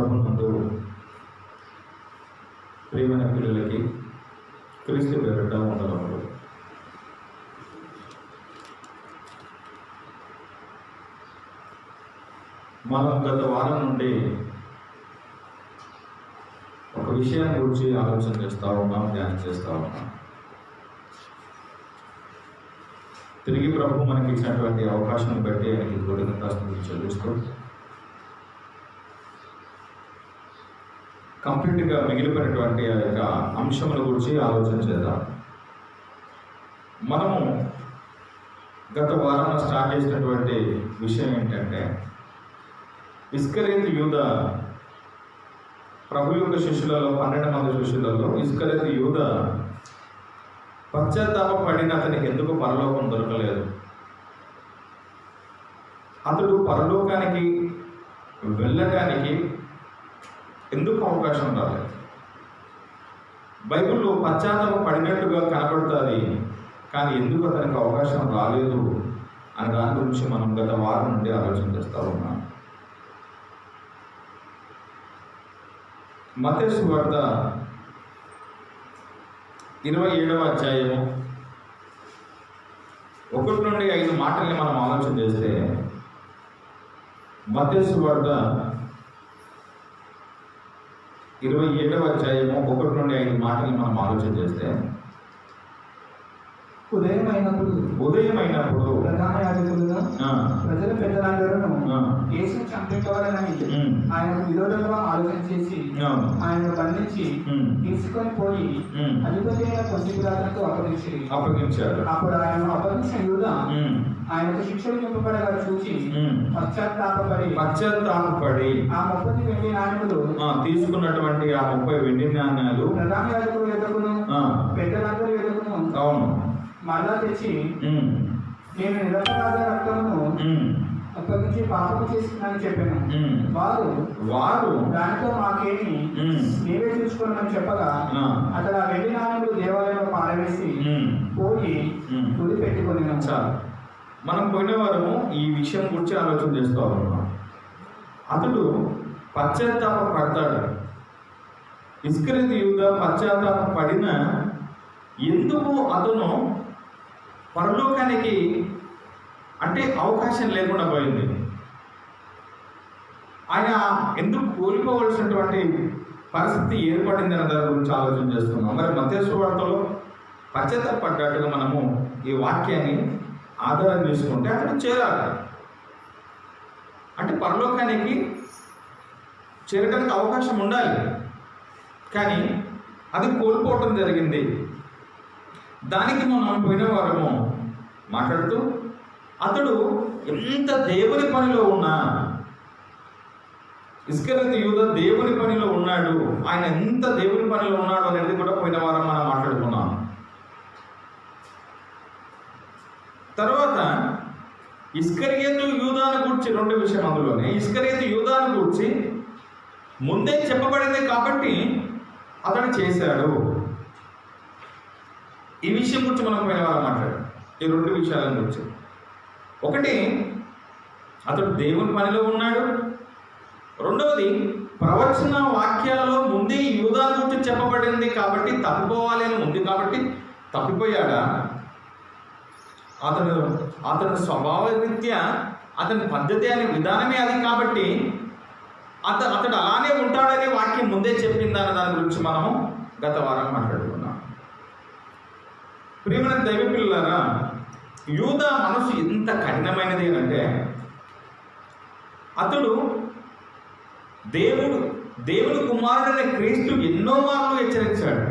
ప్రభునందు ప్రియమైన పిల్లలకి క్రీస్తు పేరిట వందనములు. మనం గత వారం నుండి ఒక విషయం గురించి ఆలోచన చేస్తూ ఉన్నాం, ధ్యానం చేస్తూ ఉన్నాం. తిరిగి ప్రభు మనకి ఇచ్చినటువంటి అవకాశం బట్టి ఆయనకి కృతజ్ఞతాస్తుతులు చెల్లిస్తూ కంప్లీట్గా మిగిలిపోయినటువంటి ఆ యొక్క అంశముల గురించి ఆలోచన చేద్దాం. మనము గత వారంలో స్టార్ట్ చేసినటువంటి విషయం ఏంటంటే, ఇస్కరియోతు యూదా ప్రభు యొక్క శిష్యులలో 12 మంది శిష్యులలో ఇస్కరియోతు యూదా పశ్చాత్తాపపడిన అతనికి ఎందుకు పరలోకం దొరకలేదు? అతడు పరలోకానికి వెళ్ళడానికి ఎందుకు అవకాశం రాలేదు? బైబిల్లో పశ్చాత్తాపపడినట్టుగా కనబడుతుంది, కానీ ఎందుకు అతనికి అవకాశం రాలేదు అనే దాని గురించి మనం గత వారం నుండి ఆలోచన చేస్తూ ఉన్నాం. మత్తయి సువార్త 27వ అధ్యాయము 1 నుండి 5 మాటల్ని మనం ఆలోచన చేస్తే, మత్తయి సువార్త 27వ అధ్యాయము 1 నుండి 5 మాటల్ని మనం ఆలోచన చేస్తే, ఉదయమైనప్పుడు ప్రధాన యాజకులుగా ప్రజల పెద్దలందరూ యేసును చంపేవారని ఆయనకు విరోధంగా ఆలోచన చేసి ఆయనను బంధించి తీసుకొని పోయి అధిపతి అయిన పొంతి పిలాతునకు అప్పగించారు. అప్పుడు ఆయన అప్పగించిన యూదా ఆయనకు శిక్షలు నింపబడగా చూసి పశ్చాత్తాపపడి ఆ 30 వెండి నాణ్యములు తీసుకున్నటువంటి ఆ 30 వెండి నాణ్యాలు ప్రధాన యాజకులు ఎదుగును పెద్దలందరూ ఎదుగును అవును మళ్ళా తెచ్చి, నేను నిరపరాధ రక్తమును అప్పగించి పాపము చేస్తున్నానని చెప్పాను. వారు దానితో మాకేమి నీవే చూసుకోమని చెప్పగా అతడు ఆ వెండి నాణ్యములు దేవాలయంలో పారవేసి పోయి గుడి పెట్టుకొని. మనం పోయిన వారము ఈ విషయం గురించి ఆలోచన చేస్తూ ఉన్నాం. అతడు పశ్చాత్తాప పడతాడు. ఇస్కరియోతు యూదా పశ్చాత్తాప పడిన ఎందుకు అతను పరలోకానికి అంటే అవకాశం లేకుండా పోయింది? ఆయన ఎందుకు కోల్పోవలసినటువంటి పరిస్థితి ఏర్పడింది అనే దాని గురించి ఆలోచన చేస్తున్నాం. మరి మత్తయి సువార్తలో పశ్చాత్తాపడ్డట్టుగా మనము ఈ వాక్యాన్ని ఆధారం చేసుకుంటే అతను చేరాలి. అంటే పరలోకానికి చేరడానికి అవకాశం ఉండాలి, కానీ అది కోల్పోవటం జరిగింది. దానికి మనం పోయిన వారము మాట్లాడుతూ అతడు ఎంత దేవుని పనిలో ఉన్నా, ఇస్కరియోతు యూదా దేవుని పనిలో ఉన్నాడు, ఆయన ఎంత దేవుని పనిలో ఉన్నాడు అనేది కూడా పోయిన వారం మనం మాట్లాడుకున్నాం. తర్వాత ఇస్కరియోతు యూదాను గురించి 2 విషయం అందులోనే ఇస్కరియోతు యూదాను గురించి ముందే చెప్పబడింది కాబట్టి అతడు చేశాడు. ఈ విషయం గురించి మనం పోయిన వారం మాట్లాడాం. ఈ 2 విషయాల గురించి, ఒకటి అతడు దేవుని పనిలో ఉన్నాడు, రెండవది ప్రవచన వాక్యాలలో ముందే యూదా గురించి చెప్పబడింది కాబట్టి తప్పిపోవాలి అని ఉంది కాబట్టి తప్పిపోయాడా? అతను స్వభావ రీత్యా అతని పద్ధతి అనే విధానమే అది కాబట్టి అతడు అలానే ఉంటాడని వాక్యం ముందే చెప్పిందన్న దాని గురించి మనము గత వారం మాట్లాడుకున్నాం. ప్రియమైన దైవ పిల్లలారా, యూదా మనసు ఎంత కఠినమైనది అంటే, అతడు దేవుని కుమారుడైన క్రీస్తు ఎన్నో మార్లు హెచ్చరించాడు.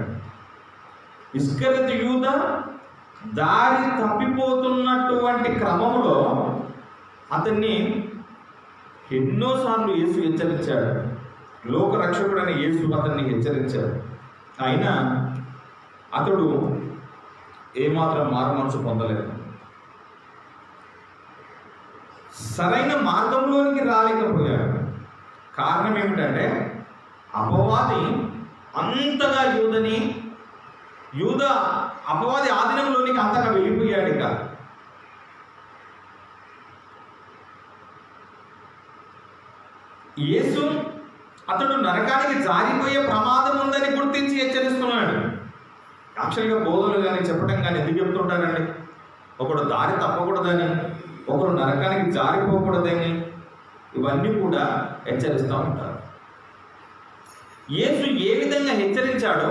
ఇస్కరియోతు యూదా దారి తప్పిపోతున్నటువంటి క్రమంలో అతన్ని ఎన్నోసార్లు యేసు హెచ్చరించాడు. లోకరక్షకుడైన యేసు అతన్ని హెచ్చరించాడు. అయినా అతడు ఏమాత్రం మారు మనసు పొందలేదు. సరైన మార్గంలోనికి రాలేకపోయాడు. కారణం ఏమిటంటే, అపవాది అంతగా యూదా అపవాది ఆధీనంలోనికి అంతగా వెళ్ళిపోయాడు. ఇక యేసు అతడు నరకానికి జారిపోయే ప్రమాదం ఉందని గుర్తించి హెచ్చరిస్తున్నాడు. యాక్చువల్గా బోధనలు కానీ చెప్పడం కానీ ఎందుకు చెప్తుంటారండి? ఒకడు దారి తప్పకూడదని, ఒకడు నరకానికి జారిపోకూడదని, ఇవన్నీ కూడా హెచ్చరిస్తూ ఉంటారు. యేసు ఏ విధంగా హెచ్చరించాడో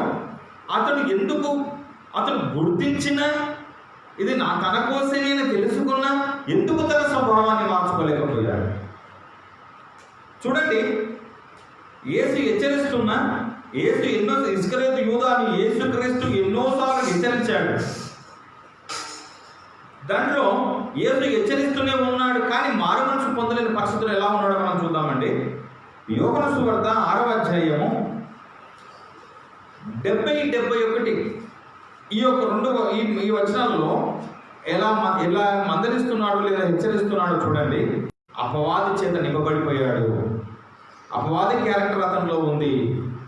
అతడు గుర్తించిన, ఇది తన కోసమే తెలుసుకున్నా ఎందుకు తన స్వభావాన్ని మార్చుకోలేకపోయాడు? చూడండి, యేసు హెచ్చరిస్తున్నా, ఇస్కరియోతు యూదాను యేసుక్రీస్తు ఎన్నోసార్లు హెచ్చరించాడు. దాంట్లో యేసు హెచ్చరిస్తూనే ఉన్నాడు, కానీ మారు మనసు పొందలేని పరిస్థితులు ఎలా ఉన్నాడో మనం చూద్దామండి. యోహాను సువార్త 6వ అధ్యాయము 70-71 ఈ వచనాల్లో ఎలా మందలిస్తున్నాడు లేదా హెచ్చరిస్తున్నాడో చూడండి. అపవాది చేత నింపబడిపోయాడు, అపవాది క్యారెక్టర్ అతనిలో ఉంది,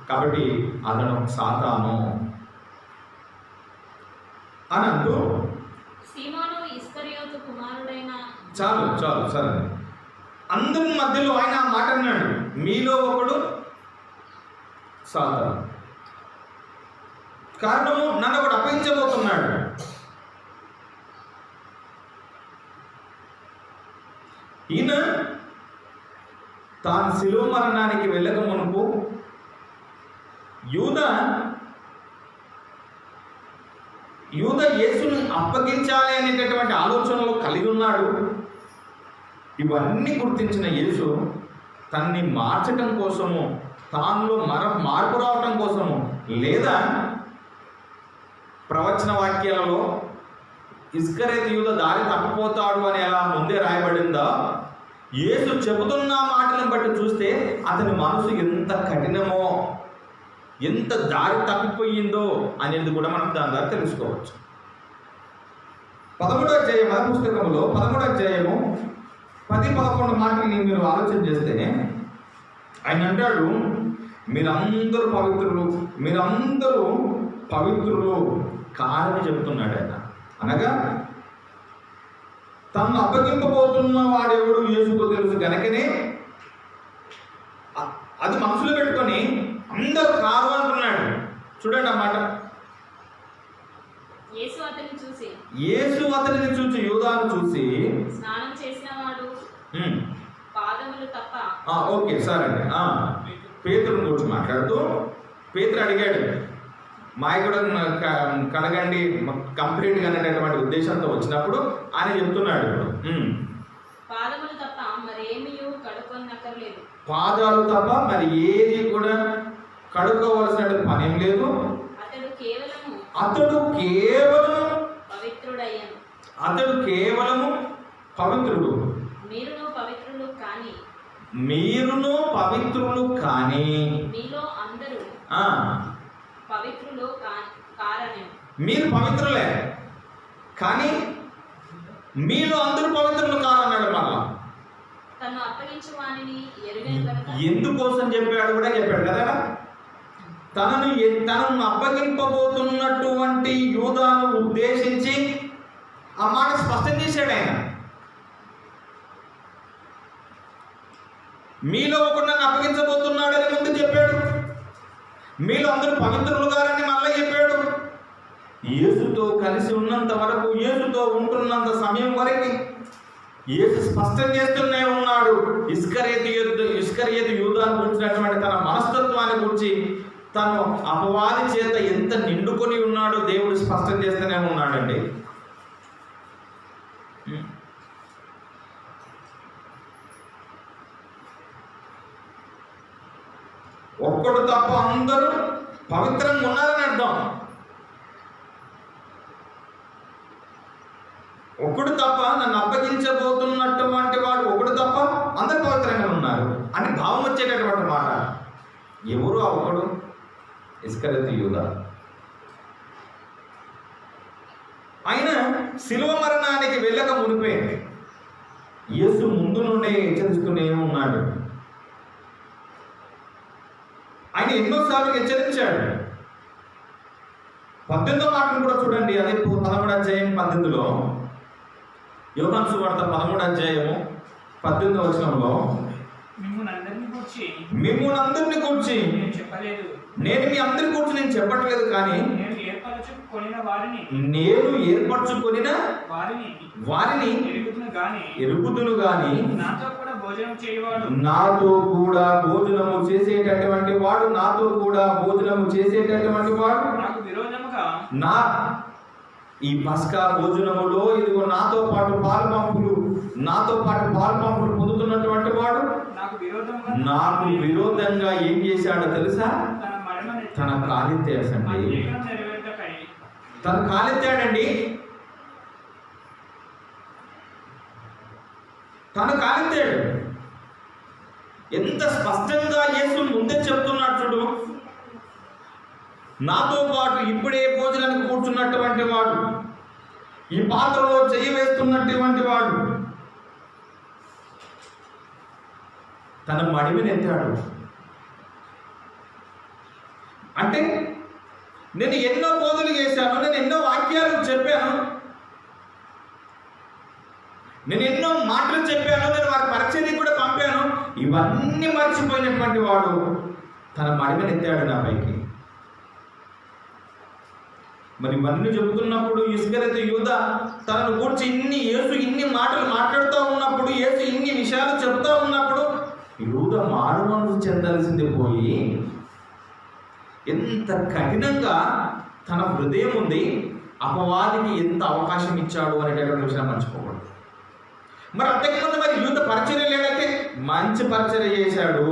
కాబట్టి అతను సాతాను అని అంటూ, సీమోను ఇస్కరియోతు కుమారుడైన, చాలు సరే, అందరి మధ్యలో ఆయన ఆ మాట అన్నాడు, మీలో ఒకడు సాతాను. కారణము, నన్ను ఒకడు అప్పగించబోతున్నాడు. ఈయన తాను శిలువ మరణానికి వెళ్ళక మునుపు యూదా యేసుని అప్పగించాలి అనేటటువంటి ఆలోచనలో కలిగి ఉన్నాడు. ఇవన్నీ గుర్తించిన యేసు తన్ని మార్చటం కోసము, తానులో మార్పు రావటం కోసము, లేదా ప్రవచన వాక్యాలలో ఇస్కరియోతు యూదా దారి తప్పిపోతాడు అని ఎలా ముందే రాయబడిందో, యేసు చెబుతున్న మాటలను బట్టి చూస్తే అతని మనసు ఎంత కఠినమో, ఎంత దారి తప్పిపోయిందో అనేది కూడా మనం దాని ద్వారా తెలుసుకోవచ్చు. 13వ అధ్యాయం మన పుస్తకంలో 13వ అధ్యాయము 10-11 మాటలని మీరు ఆలోచన చేస్తే ఆయన అంటాడు, మీరందరూ పవిత్రులు కాదని చెబుతున్నాడు ఆయన. అనగా తను అప్పగింపబోతున్న వాడెవడు యేసుకు తెలుసు గనకనే అది మనసులో పెట్టుకొని అందరూ కాదు అంటున్నాడు. చూడండి అన్నమాట. యేసు అతనిని చూసి యూదాను చూసి, స్నానం చేసిన వాడు పాదములు తప్ప, ఓకే సరే అండి. పేతురుని గురించి మాట్లాడుతూ పేతురు అడిగాడు, మాయకుడు కడగండి కంప్లీట్గా అనేటటువంటి ఉద్దేశంతో వచ్చినప్పుడు ఆయన చెప్తున్నాడు, పాదములు తప్ప మరేమీ కడుక్కొనక్కర్లేదు, పాదాలు తప్ప మరి ఏది కూడా కడుక్కోవలసిన పనేం లేదు. అతడు కేవలం పవిత్రుడయ్యను, అతడు కేవలము పవిత్రుడు. మీరును పవిత్రులు కానీ మీలో అందరూ పవిత్రులు కారని. మీరు పవిత్రులే కానీ మీలో అందరూ పవిత్రులు కారన్నాడు. మళ్ళా తను అప్పగించు వానిని ఎరుగని కనుక, ఎందుకోసం చెప్పాడు కూడా చెప్పాడు కదా. తనను అప్పగింపబోతున్నటువంటి యూదాను ఉద్దేశించి ఆ మాట స్పష్టం చేశాడు ఆయన. మీలో ఒకడు నన్ను అప్పగించబోతున్నాడు అని ముందు చెప్పాడు, మీలో అందరూ పవిత్రులు గారని మళ్ళీ చెప్పాడు. యేసుతో కలిసి ఉన్నంత వరకు, యేసుతో ఉంటున్నంత సమయం వరకు యేసు స్పష్టం చేస్తూనే ఉన్నాడు. ఇస్కరియోతు యూదాను గురించినటువంటి తన మనస్తత్వాన్ని గురించి, తను అపవాది చేత ఎంత నిండుకొని ఉన్నాడో దేవుడు స్పష్టం చేస్తూనే ఉన్నాడండి. ఒక్కడు తప్ప అందరూ పవిత్రంగా ఉన్నారని అర్థం. ఒకడు తప్ప, నన్ను అప్పగించబోతున్నటువంటి వాడు ఒకడు తప్ప అందరు పవిత్రంగా ఉన్నారు అని భావం వచ్చేటటువంటి మాట. ఎవరు ఆ ఒకడు? ఇస్కరియోతు యూదా. ఆయన శిలువ మరణానికి వెళ్ళక మునిపే యేసు ముందు నుండే హెచ్చరిస్తూనే ఉన్నాడు. ఆయన ఎన్నోసార్లు హెచ్చరించాడు. 18వ మాటను కూడా చూడండి. అదే 13వ అధ్యాయం 18లో, యోహాను సువార్త 13వ అధ్యాయము 18వ వచనంలో, మిమ్మల్ని అందరిని కూర్చి నేను చెప్పలేదు. నేను మీ అందరి గురించి నేను చెప్పట్లేదు, కానీ నేను ఏర్పరచుకొనిన వారిని వారిని ఎరుగుదును గాని నాతో కూడా భోజనం చేయవాడు చేసేటటువంటి వాడు నాకు విరోధముగా ఈ పస్కా భోజనములో ఇదిగో నాతో పాటు పాలు పంపులు పొందుతున్నటువంటి వాడు నాకు విరోధంగా ఏం చేశాడో తెలుసా? తన కాలెత్తేసండి, తను కాలెత్తాడండి. తను కాలెత్తాడు. ఎంత స్పష్టంగా యేసు ముందే చెప్తున్నాడు చూడు. నాతో పాటు ఇప్పుడే భోజనానికి కూర్చున్నటువంటి వాడు, ఈ పాత్రలో చెయ్యి వేస్తున్నటువంటి వాడు తన మడిమిని ఎత్తాడు. అంటే నేను ఎన్నో బోధలు చేశాను, నేను ఎన్నో వాక్యాలు చెప్పాను, నేను ఎన్నో మాటలు చెప్పాను, నేను వారి పరిచర్యకి కూడా పంపాను. ఇవన్నీ మర్చిపోయినటువంటి వాడు తన మడిమిని ఎత్తాడు నా పైకి. మరి ఇవన్నీ చెబుతున్నప్పుడు ఇస్కరియోతు యూదా తనను గూర్చి యేసు ఇన్ని మాటలు మాట్లాడుతూ ఉన్నప్పుడు, యేసు ఇన్ని విషయాలు చెబుతూ ఉన్నప్పుడు యూదా మారుమనసు చెందాల్సింది పోయి ఎంత కఠినంగా తన హృదయం ఉంది, అపవాదికి ఎంత అవకాశం ఇచ్చాడు అనేటటువంటి విషయం మర్చిపోకూడదు. మరి అంతకుముందు మరి యూద పరిచర్య లేదంటే మంచి పరిచర్య చేశాడు,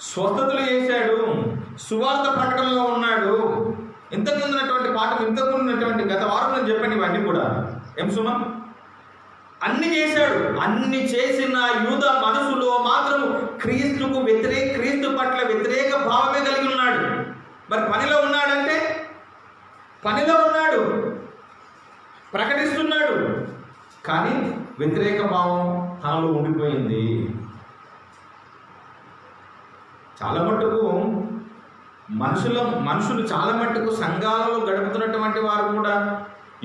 స్వస్థతలు చేశాడు, సువార్త ప్రకటనలో ఉన్నాడు. ఇంతకుముందు ఉన్నటువంటి గత వారం నేను చెప్పండి ఇవన్నీ కూడా ఏం సుమన్ అన్ని చేశాడు. అన్ని చేసిన యూదా మనసులో మాత్రం క్రీస్తు పట్ల వ్యతిరేక భావమే కలిగి ఉన్నాడు. మరి పనిలో ఉన్నాడంటే పనిలో ఉన్నాడు, ప్రకటిస్తున్నాడు, కానీ వ్యతిరేక భావం తనలో ఉండిపోయింది. చాలా మట్టుకు మనుషులు చాలా మట్టుకు సంఘాలలో గడుపుతున్నటువంటి వారు కూడా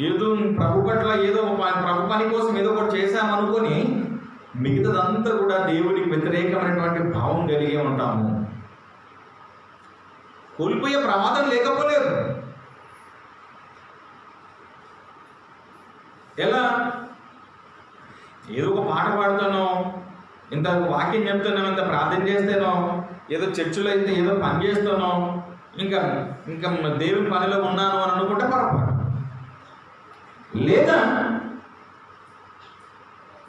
ఏదో ప్రభు పట్ల ప్రభు పని కోసం ఏదో ఒకటి చేశామనుకొని మిగతాదంతా కూడా దేవుడికి వ్యతిరేకమైనటువంటి భావం కలిగే ఉంటాము. కోల్పోయే ప్రమాదం లేకపోలేదు. ఎలా ఏదో ఒక పాట పాడుతానో, ఇంత వాక్యం చెప్తానో, ఇంత ప్రార్థన చేస్తానో, ఏదో చర్చిలో అయితే ఏదో పని చేస్తానో, ఇంకా దేవుని పనిలో ఉన్నాను అని అనుకుంటే పొరపాటు. లేదా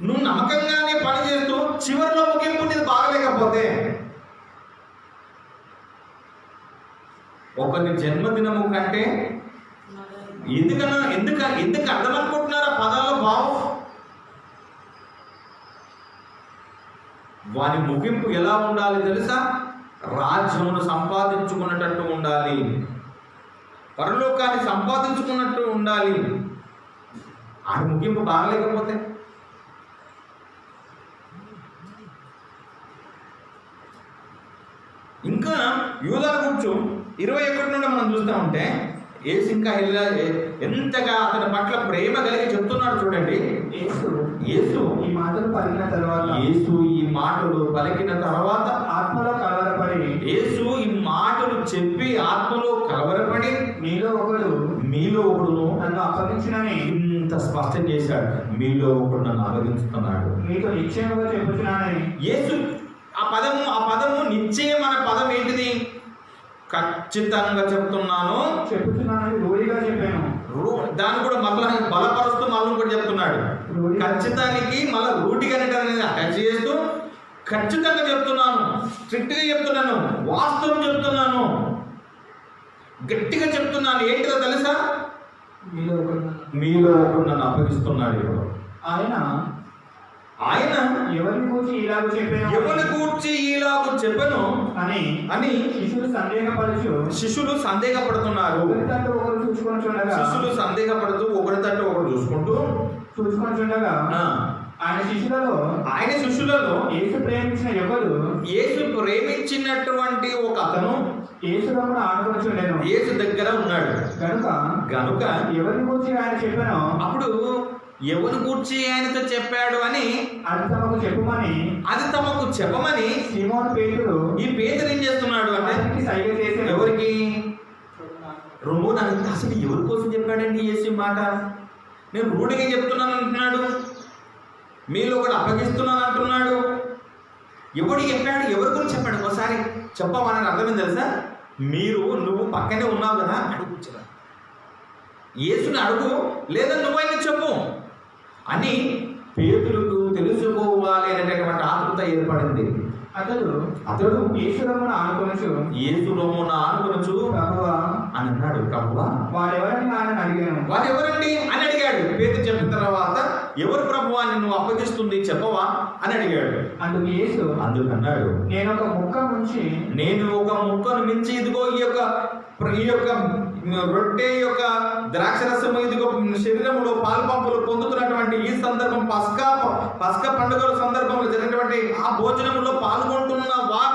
నువ్వు నమ్మకంగానే పని చేస్తూ చివరిలో ముగింపు నీది బాగలేకపోతే, ఒకరి జన్మదినము కంటే ఎందుకు అర్థం అనుకుంటున్నారా పదాల భావం? వారి ముగింపు ఎలా ఉండాలి తెలుసా? రాజ్యమును సంపాదించుకున్నట్టు ఉండాలి, పరలోకాన్ని సంపాదించుకున్నట్టు ఉండాలి. ఆ ముగింపు బాగలేకపోతే ఇంకా యూదా కూర్చో 21 నుండి మనం చూస్తూ ఉంటే యేసు ఇంకా ఎంతగా అతని పట్ల ప్రేమ కలిగి చెప్తున్నాడు చూడండి. యేసు ఈ మాటలు పలికిన తర్వాత ఆత్మలో కలవరపడి, యేసు ఈ మాటలు చెప్పి ఆత్మలో కలవరపడి మీలో ఒకడు నన్ను అప్పగించునని ఇంత స్పష్టం చేశాడు. మీలో ఒకడు నన్ను అప్పగించుతున్నాడు, మీతో నిశ్చయముగా చెప్పుచున్నానని. యేసు ఆ పదము నిశ్చయం అనే పదం ఏంటిది? ఖచ్చితంగా చెప్తున్నాను, రూఢిగా చెప్పాను. దాన్ని కూడా మళ్ళీ బలపరుస్తూ మళ్ళీ కూడా చెప్తున్నాడు. ఖచ్చితానికి మళ్ళీ రూఢిగా అటాచ్ చేస్తూ ఖచ్చితంగా చెప్తున్నాను, స్ట్రిక్ట్గా చెప్తున్నాను, వాస్తవం చెప్తున్నాను, గట్టిగా చెప్తున్నాను. ఏంటిదో తెలుసా? మీలో ఒకడు నన్ను అప్పగిస్తున్నాడు. ఇప్పుడు ఆయన ఎవరిని గూర్చి ఇలాగ చెప్పను అని శిష్యులు సందేహపడుతున్నారు. శిష్యులు సందేహపడుతూ ఒకరి తట్టు ఒకరు చూసుకుంటూ ఆయన శిష్యులలో యేసు ప్రేమించినటువంటి ఒక అతను యేసు రొమ్మున ఆనుకొనుచుండెను. యేసు దగ్గర ఉన్నాడు గనుక ఎవరిని గురించి ఆయన చెప్పానో అప్పుడు ఎవరు గూర్చి ఆయనతో చెప్పాడు అని అది తమకు చెప్పమని సీమోను పేతురు ఈ పేతురు ఏం చేస్తున్నాడు అంటే సైగ చేశాడు. ఎవరికి రొమ్ము నాకు అసలు ఎవరి కోసం చెప్పాడండి యేసు ఈ మాట? నేను రూఢిగా చెప్తున్నాను అంటున్నాడు, మీలో ఒకటి అప్పగిస్తున్నాను అంటున్నాడు. ఎవడు చెప్పాడు? ఎవరి గురించి చెప్పాడు? ఒకసారి చెప్పమని అర్థమైంది తెలుసా? నువ్వు పక్కనే ఉన్నావు కదా, అడుగు యేసుని అడుగు, లేదా నువ్వైనా చెప్పు అని పేతురుకు తెలుసుకోవాలి అనేటటువంటి ఆతృత ఏర్పడింది. అతడు యేసు రొమ్మున ఆనుకొనుచు ప్రభువా అని అన్నాడు. ప్రభువా వాడెవరని ఆయన అడిగాను. వాడెవరండి అని అడిగాడు. పేతురు చెప్పిన తర్వాత ఎవరు ప్రభువా నిన్ను అప్పగిస్తుంది చెప్పవా అని అడిగాడు. అందుకన్నాడు నేను ఒక ముక్కను మించి ఇదిగో ఈ యొక్క రొట్టె యొక్క ద్రాక్షరసము ఇదిగో శరీరంలో పాల్పంపులు పొందుతున్నటువంటి ఈ సందర్భం పస్కా పండుగల సందర్భంలో జరిగినటువంటి ఆ భోజనంలో పాల్గొంటున్న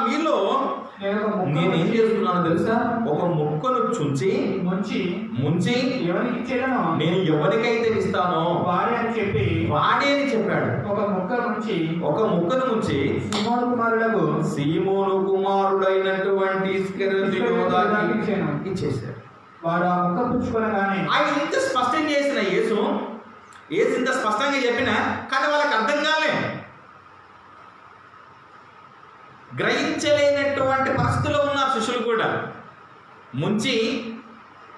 మీలో నేనేం చేస్తున్నాను తెలుసా? ఒక ముక్కను ముంచి నేను ఎవరికైతే ఇస్తానో వాడే అని చెప్పాడు. ఒక ముక్కను ముంచి సీమోను కుమారుడైనటువంటి ఇచ్చేసాడు. వాడు ఆ ముక్క పుచ్చుకొనగానే ఆయన ఇంత స్పష్టం చేసిన యేసు ఇంత స్పష్టంగా చెప్పినా కానీ వాళ్ళకి అర్థం కాలే, గ్రహించలేనటువంటి పరిస్థితుల్లో ఉన్నారు శిష్యులు కూడా. ముంచి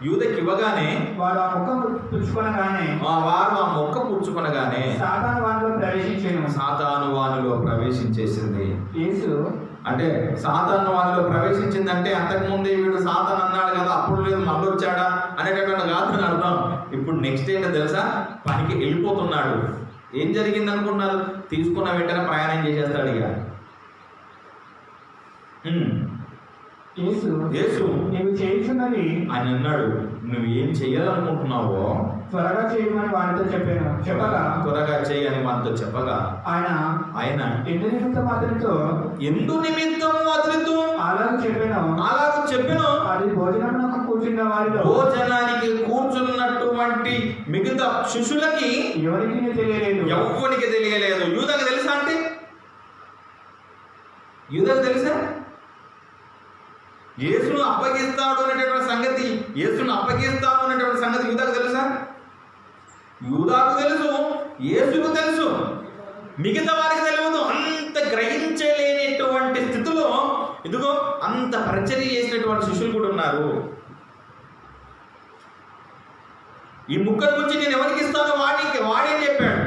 యూదకి ఇవ్వగానే వారు ఆ మొక్క పుచ్చుకొనగానే సాతాను వానిలో ప్రవేశించేసింది. అంటే సాతాను వానిలో ప్రవేశించిందంటే అంతకుముందే వీడు సాతాన్ అన్నాడు కదా, అప్పుడు లేదు మళ్ళీ వచ్చాడా అనేటటువంటి కాదు అని అర్థం. ఇప్పుడు నెక్స్ట్ ఏంటో తెలుసా? పనికి వెళ్ళిపోతున్నాడు. ఏం జరిగింది అనుకున్నారు? తీసుకున్న వెంటనే ప్రయాణం చేసేస్తాడు. ఇక యేసు నీవు చేయుచున్నది అని అన్నాడు. నువ్వు ఏం చెయ్యాలనుకుంటున్నావో త్వరగా చేయమని వాడితో చెప్పగా త్వరగా చేయని వాడితో చెప్పగా ఆయన ఎందు నిమిత్తము అతనితో అలాగ చెప్పాను. అది భోజనానికి కూర్చున్నటువంటి మిగతా శిష్యులకి ఎవరికి తెలియలేదు. యూదకు తెలుసా? అంటే యూదకు తెలుసా యేసును అప్పగిస్తాడు అనేటువంటి సంగతి? యూదాకు తెలుసా? యూదాకు తెలుసు, యేసుకు తెలుసు, మిగతా వారికి తెలియదు. అంత గ్రహించలేనటువంటి స్థితిలో ఇదిగో అంత పరిచర్య చేసినటువంటి శిష్యులు కూడా ఉన్నారు. ఈ ముక్కల గురించి నేను ఎవరికి ఇస్తానో వాడే చెప్పాడు.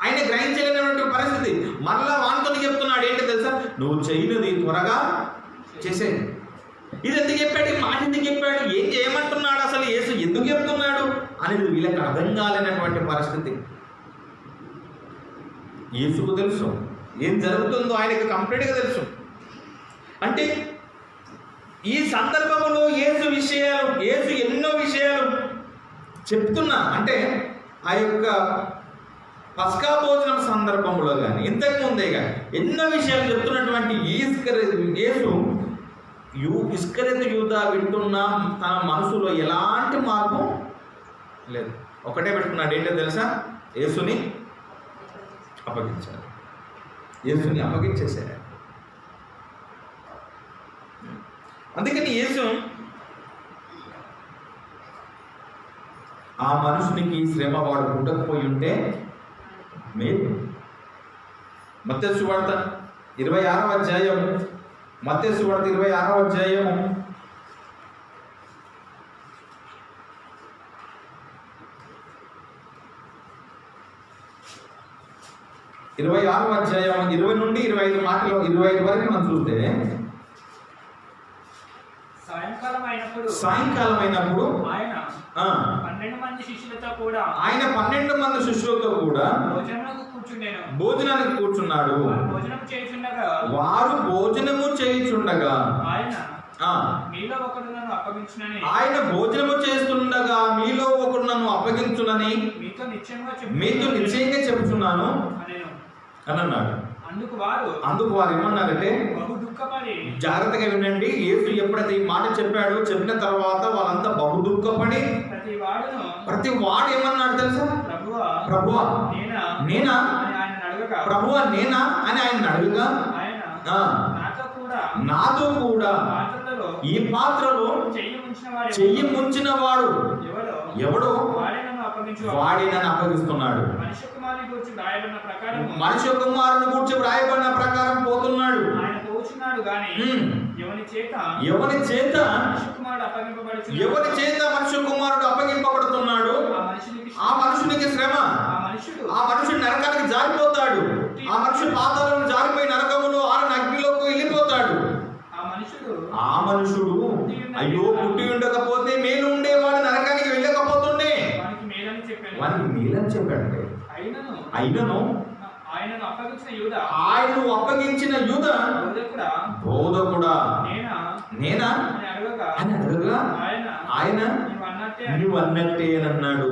ఆయన గ్రహించలేనటువంటి పరిస్థితి. మరలా వానితో చెప్తున్నాడు ఏంటి తెలుసా? నువ్వు చేయనిది త్వరగా చేసే. ఇది ఎందుకు చెప్పాడు? ఈ మాట ఎందుకు చెప్పాడు? ఏం చేయమంటున్నాడు? అసలు యేసు ఎందుకు చెప్తున్నాడు అనేది వీళ్ళకి అర్థం కాలేనటువంటి పరిస్థితి. యేసుకు తెలుసు ఏం జరుగుతుందో, ఆయనకు కంప్లీట్గా తెలుసు. అంటే ఈ సందర్భంలో యేసు ఎన్నో విషయాలు చెప్తున్నా. అంటే ఆ యొక్క పస్కా భోజనం సందర్భంలో కానీ ఇంతకు ముందే కానీ ఎన్నో విషయాలు చెప్తున్నటువంటి ఇస్కరియోతు యూదా వింటున్నా తన మనసులో ఎలాంటి మార్పు లేదు. ఒకటే పెట్టుకున్నాడు. ఏంటో తెలుసా? యేసుని అప్పగించేశాడు. అందుకని యేసు ఆ మనుషునికి శ్రమ వాడు పుట్టకపోయి ఉంటే మేలు. మత్తయి సువార్త 26వ అధ్యాయం 26వ అధ్యాయం 20 నుండి 25 మాటలు 25 వరకు మనం చూస్తే సాయంకాలం అయినప్పుడు ఆయన 12 మంది శిష్యులతో కూడా భోజనానికి కూర్చున్నాడు. వారు భోజనము చేయుచుండగా ఆయన భోజనము చేస్తుండగా మీలో ఒకడు నన్ను అప్పగించునని మీతో నిశ్చయంగా చెబుతున్నాను అని అన్నాడు. అందుకు వారు ఏమన్నారంటే, బహు దుఃఖపడి, జాగ్రత్తగా వినండి, యేసు ఎప్పుడైతే ఈ మాట చెప్పాడు, చెప్పిన తర్వాత వాళ్ళంతా బహు దుఃఖపడి ప్రతి వాడు ఏమన్నాడు తెలుసా? ప్రభువా నేనా, ప్రభువా నేనా అని ఆయన అడగగా, నాతో కూడా ఈ పాత్రలో చెయ్యి ముంచిన వాడు ఎవడో వాడే నన్ను అప్పగిస్తున్నాడు. మనుష్య కుమారుని గూర్చి వ్రాయబడిన ప్రకారం పోతున్నాడు. ఎవరి చేత మనుష్య కుమారుడు అప్పగింపబడుతున్నాడు, ఆ మనుషునికి శ్రమ, ఆ మనుషుడు నరకానికి జారిపోతాడు, ఆ మనుషుడు పాతాళంలో జారిపోయి నరకములో ఆరని అగ్నిలోకి వెళ్ళిపోతాడు. ఆ మనుషుడు అయ్యో పుట్టి ఉండకపోతే మేలు ఉండేవాడు, నరకానికి వెళ్ళకపోతుండే వానికి మేలని చెప్పాడు. అయినను ఆయనను అప్పగించిన యూద బోధకుడా నేనా అని అడగగా ఆయన నువ్వు అన్నట్టే అన్నాడు.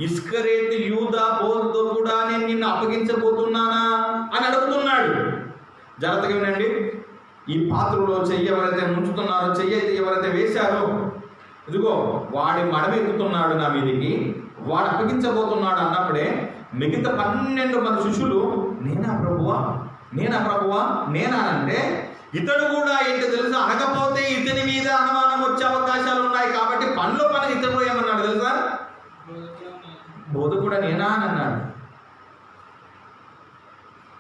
ఇస్కరేతు యూద బోధకుడా నేను నిన్ను అప్పగించబోతున్నానా అని అడుగుతున్నాడు. జాగ్రత్తగా వినండి, ఈ పాత్రలో చెయ్యి ఎవరైతే ముంచుతున్నారో, చెయ్యి ఎవరైతే వేశారో, ఇదిగో వాడి మడమెత్తుతున్నాడు నా మీదికి, వాడు అప్పగించబోతున్నాడు అన్నప్పుడే మిగతా 12 మంది శిష్యులు నేనా ప్రభువా నేనా అంటే, ఇతడు కూడా ఏంటో తెలుసా, అనకపోతే ఇతని మీద అనుమానం వచ్చే అవకాశాలు ఉన్నాయి కాబట్టి పనిలో ఇతడు ఏమన్నాడు తెలుసా, బోధకుడా నేనా అని అన్నాడు.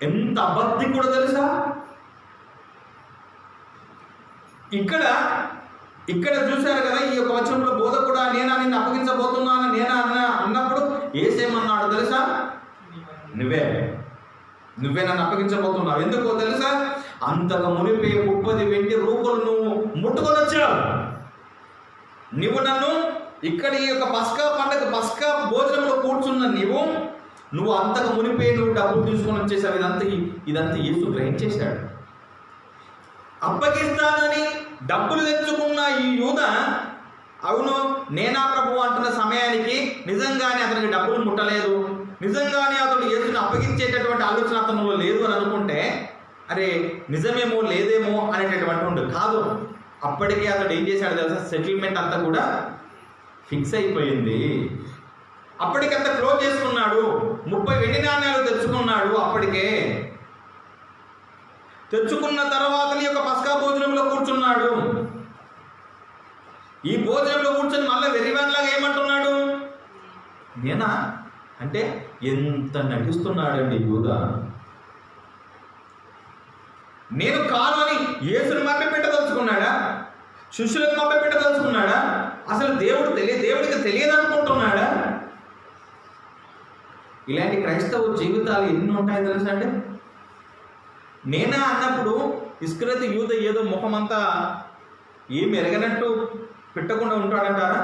ఎంత అబద్ధికుడో తెలుసా. ఇక్కడ చూశారు కదా, ఈ యొక్క వచనంలో బోధకుడా నేనా నిన్ను అప్పగించబోతున్నాను నేనా అన్నప్పుడు యేసేమన్నాడు తెలుసా, నువ్వే నన్ను అప్పగించబోతున్నావు. ఎందుకో తెలుసా, అంతకు మునిపే 30 వెండి రూపాయలు నువ్వు ముట్టుకొని వచ్చావు. నువ్వు నన్ను ఇక్కడ ఈ యొక్క పస్కా భోజనంలో కూర్చున్న నువ్వు అంతకు మునిపే నువ్వు డబ్బులు తీసుకొని వచ్చేసావు. ఇదంతా యేసు గ్రహించేశాడు. అప్పగిస్తానని డబ్బులు తెచ్చుకున్న ఈ యూద అవును నేనా ప్రభు అంటున్న సమయానికి నిజంగానే అతనికి డబ్బులు ముట్టలేదు, నిజంగానే అతడు యేసుని అప్పగించేటటువంటి ఆలోచన అతనిలో లేదు అని అనుకుంటే, అరే నిజమేమో లేదేమో అనేటటువంటి ఉండదు కాదు. అప్పటికే అతడు ఏం చేశాడు తెలుసా, సెటిల్మెంట్ అంతా కూడా ఫిక్స్ అయిపోయింది. అప్పటికంతా క్లోజ్ చేసుకున్నాడు. 30 వెండి నాణ్యాలు తెచ్చుకున్నాడు. అప్పటికే తెచ్చుకున్న తర్వాత ఈ యొక్క పస్కా భోజనంలో కూర్చున్నాడు. ఈ భోజనంలో కూర్చొని మళ్ళీ వెర్రివాన్లాగా ఏమంటున్నాడు, నేనా అంటే ఎంత నటిస్తున్నాడండి యూద. నేను కాదు అని యేసుని మభ్యపెట్టదలుచుకున్నాడా, శిష్యులకు మభ్యపెట్టదలుచుకున్నాడా, అసలు దేవుడికి తెలియదు అనుకుంటున్నాడా? ఇలాంటి క్రైస్తవ జీవితాలు ఎన్ని ఉంటాయో తెలుసా అండి. నేనా అన్నప్పుడు ఇస్కరియోతు యూద ఏదో ముఖమంతా ఏమి ఎరగనట్టు పెట్టకుండా ఉంటాడంటారా?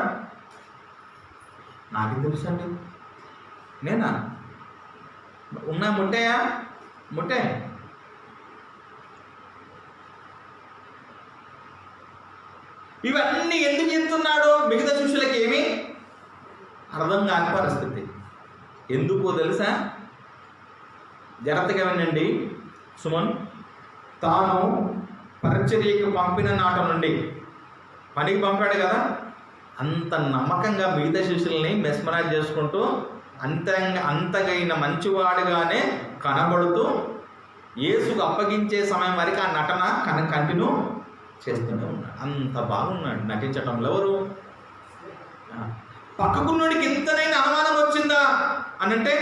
నాకేం తెలుసు అండి. నేనా ఉన్నా ముట్టే ఇవన్నీ ఎందుకు చెప్తున్నాడో మిగతా శిష్యులకి ఏమీ అర్థం కాని పరిస్థితి. ఎందుకో తెలుసా, జాగ్రత్తగా వినండి సుమన్. తాను పరిచర్యకు పంపిన నాట నుండి పనికి పంపాడు కదా, అంత నమ్మకంగా మిగతా శిష్యుల్ని మెస్మరైజ్ చేసుకుంటూ అంతగైన మంచివాడుగానే కనబడుతూ యేసుకు అప్పగించే సమయం వరకు ఆ నటన కంటిన్యూ చేస్తూనే ఉన్నాడు. అంత బాగున్నాడు నటించటంలో. ఎవరు పక్కకున్నోడికి ఇంతనైనా అనుమానం వచ్చిందా అనంటే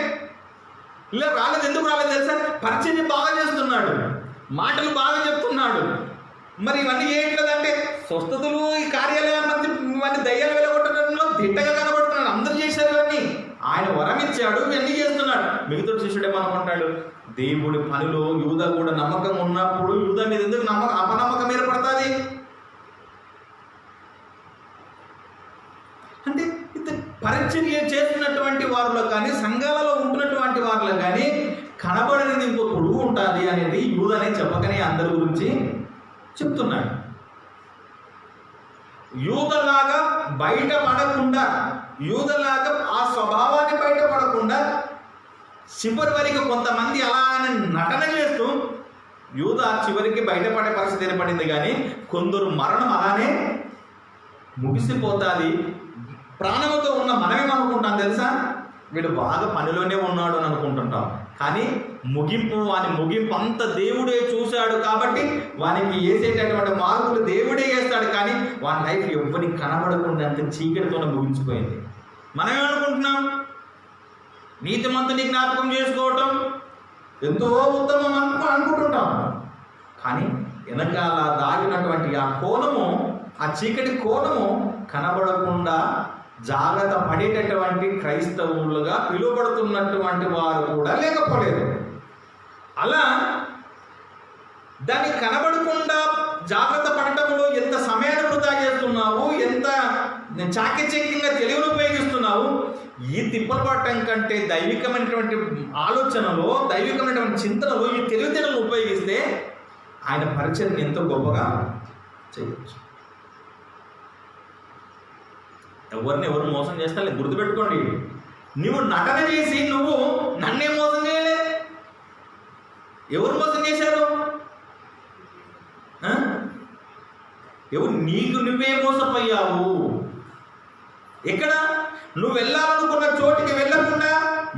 ఇలా రాలేదు. ఎందుకు రాలేదు తెలుసా, పరిచయం బాగా చేస్తున్నాడు, మాటలు బాగా చెప్తున్నాడు. మరి ఇవన్నీ ఏంటంటే స్వస్థతలు, ఈ కార్యాలయం ఇవన్నీ దయ్యాలు వెళ్ళగొట్టడంలో దిట్టగా కనబడుతున్నాడు. అందరూ చేశారు ఇవన్నీ, ఆయన వరం ఇచ్చాడు, ఇవన్నీ చేస్తున్నాడు. మిగతా శిష్యుడు ఏమనుకుంటాడు, దేవుడి పనిలో యూద కూడా నమ్మకం ఉన్నప్పుడు యూద మీద ఎందుకు అపనమ్మకం ఏర్పడుతుంది అంటే, పరిచర్య చేస్తున్నటువంటి వారిలో కానీ సంఘాలలో ఉంటున్నటువంటి వారిలో కానీ కనబడనిది ఇంకో తొడుగు ఉంటుంది అనేది యూదనే చెప్పకనే అందరి గురించి చెప్తున్నాడు. యూదలాగా బయట పడకుండా, యూదలాగా ఆ స్వభావాన్ని బయట బయటపడకుండా చివరి వరకు కొంతమంది అలా నటన చేస్తూ యూదా చివరికి బయటపడే పరిస్థితి ఏర్పడింది. కానీ కొందరు మరణం అలానే ముగిసిపోతుంది. ప్రాణంతో ఉన్న మనమేమనుకుంటాం తెలుసా, వీడు బాగా పనిలోనే ఉన్నాడు అని అనుకుంటుంటాం. కానీ వాని ముగింపు అంత దేవుడే చూశాడు కాబట్టి వానికి వేసేటటువంటి మార్పులు దేవుడే వేస్తాడు. కానీ వాని లైఫ్ ఎవ్వరికి కనబడకుండా అంత చీకటితోనే ముగించిపోయింది. మనమేమనుకుంటున్నాం, నీతిమంతుని జ్ఞాపకం చేసుకోవటం ఎంతో ఉత్తమం అనుకుంటుంటాం. కానీ వెనకాల దాగినటువంటి ఆ కోణము, ఆ చీకటి కోణము కనబడకుండా జాగ్రత్త పడేటటువంటి క్రైస్తవులుగా పిలువబడుతున్నటువంటి వారు కూడా లేకపోలేదు. అలా దాన్ని కనబడకుండా జాగ్రత్త పడటంలో ఎంత సమయాన్ని వృధా చేస్తున్నావు, ఎంత చాకచక్యంగా తెలివిని ఉపయోగిస్తున్నావు. ఈ తిప్పలు పడటం కంటే దైవికమైనటువంటి ఆలోచనలో, దైవికమైనటువంటి చింతనలో ఈ తెలివితేటలను ఉపయోగిస్తే ఆయన పరిచయం ఎంతో గొప్పగా చేయవచ్చు. ఎవరు మోసం చేస్తా గుర్తుపెట్టుకోండి. నువ్వు నటన చేసి నువ్వు నన్నే మోసం చేయలే. ఎవరు మోసం చేశారు? ఎవరు? నీకు నువ్వే మోసపోయావు. ఎక్కడ? నువ్వు వెళ్ళాలనుకున్న చోటికి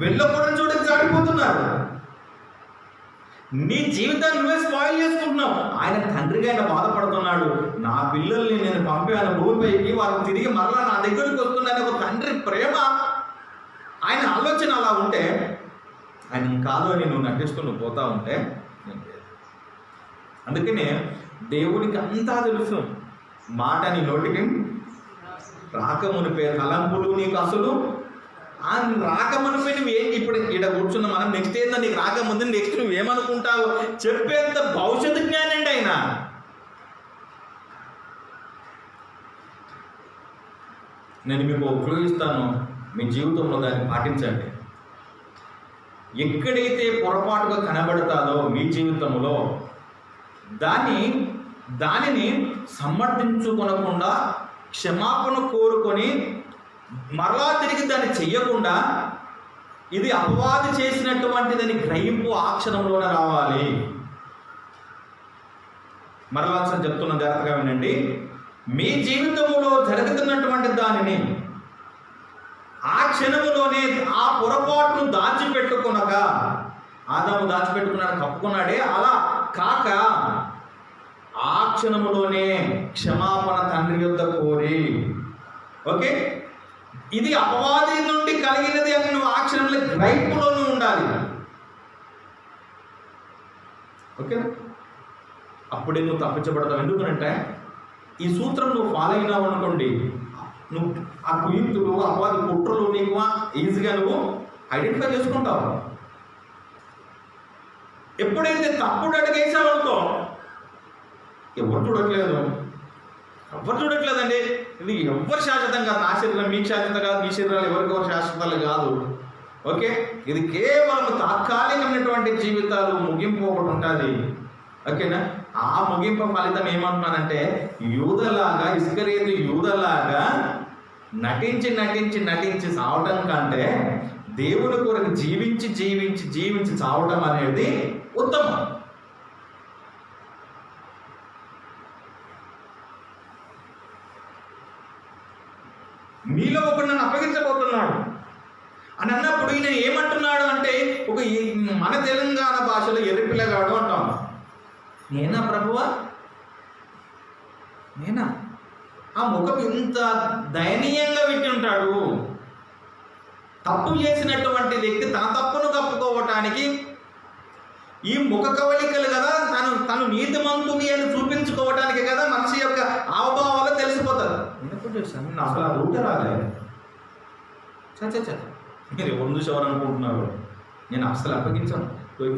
వెళ్ళకూడని చోటికి జారిపోతున్నారు. నీ జీవితాన్ని నువ్వే స్పాయిల్ చేసుకుంటున్నావు. ఆయన తండ్రిగా ఆయన బాధపడుతున్నాడు. నా పిల్లల్ని నేను పంపాను భూమిపైకి, వారు తిరిగి మరలా నా దగ్గరికి వస్తున్నాను. ఒక తండ్రి ప్రేమ, ఆయన ఆలోచన అలా ఉంటే, ఆయన కాదు అని నువ్వు నటిస్తూ నువ్వు పోతా ఉంటే, అందుకనే దేవుడికి అంతా తెలుసు. మాట నీ నోటికి రాకమునిపే తలంపులు నీకు అసలు ఆ రాకమునిపై నువ్వేం ఇప్పుడు ఇక్కడ కూర్చున్న మనం నెక్స్ట్ ఏందో నీకు రాకముందు నెక్స్ట్ నువ్వేమనుకుంటావు చెప్పేంత భవిష్యత్తు జ్ఞానండి ఆయన. నేను మీకు ఉపయోగిస్తాను, మీ జీవితంలో దాన్ని పాటించండి. ఎక్కడైతే పొరపాటుగా కనబడతాదో మీ జీవితంలో దానిని సమర్థించుకొనకుండా క్షమాపణ కోరుకొని మరలా తిరిగి దాన్ని చెయ్యకుండా ఇది అపవాది చేసినటువంటిదని గ్రహింపు ఆ క్షణంలోనే రావాలి. మరలా చెప్తున్న జాగ్రత్తగా వినండి. మీ జీవితంలో జరుగుతున్నటువంటి దానిని ఆ క్షణంలోనే ఆ పొరపాటును దాచిపెట్టుకునక, ఆదాము దాచిపెట్టుకున్నాడు, కప్పుకున్నాడే, అలా కాక ఆ క్షణంలోనే క్షమాపణ తండ్రి యొద్ద కోరి, ఓకే ఇది అపవాది నుండి కలిగినది అని నువ్వు ఆ క్షణంలో గ్రహింపులోనూ ఉండాలి. ఓకే, అప్పుడే నువ్వు తప్పించబడతావు. ఎందుకంటే ఈ సూత్రం నువ్వు ఫాలో అయినావు అనుకోండి, నువ్వు ఆ కుయుక్తులు అపవాది కుట్రలు నీకు ఈజీగా నువ్వు ఐడెంటిఫై చేసుకుంటావు. ఎప్పుడైతే తప్పుడు అడిగేసావనుకో, ఎవరు చూడట్లేదండి. ఇది ఎవరు శాశ్వతం కాదు. నా శరీరం మీకు శాశ్వతం కాదు, మీ శరీరాలు ఎవరికెవరు శాశ్వతాలు కాదు. ఓకే, ఇది కేవలం తాత్కాలికమైనటువంటి జీవితాలు, ముగింపు ఒకటి ఉంటుంది. ఓకేనా? ఆ ముగింపు ఫలితం ఏమంటున్నానంటే, యూదలాగా, ఇస్కరియోతు యూదలాగా నటించి సావటం కంటే దేవుని కొరకు జీవించి చావటం అనేది ఉత్తమం. మీలో ఒకడు నన్ను అప్పగించబోతున్నాడు అని అన్నప్పుడు ఈయన ఏమంటున్నాడు అంటే, ఒక మన తెలంగాణ భాషలో ఎర్రిపిల్లగాడు అంటాం. నేనా ప్రభువా? నేనా? ఆ ముఖం ఇంత దయనీయంగా పెట్టి ఉంటాడు. తప్పు చేసినటువంటి వ్యక్తి తన తప్పును కప్పుకోవటానికి ఈ ముఖ కవళికలు కదా, తను నీతిమంతుని అని చూపించుకోవటానికి కదా మనిషి యొక్క హావభావాలు తెలిసిపోతారు. ఎందుకు చేశాను నా అసలు ఆ రూటే రాలేదు. మీరు ఎవరు చూసేవారు అనుకుంటున్నారు? నేను అసలు అప్పగించాను.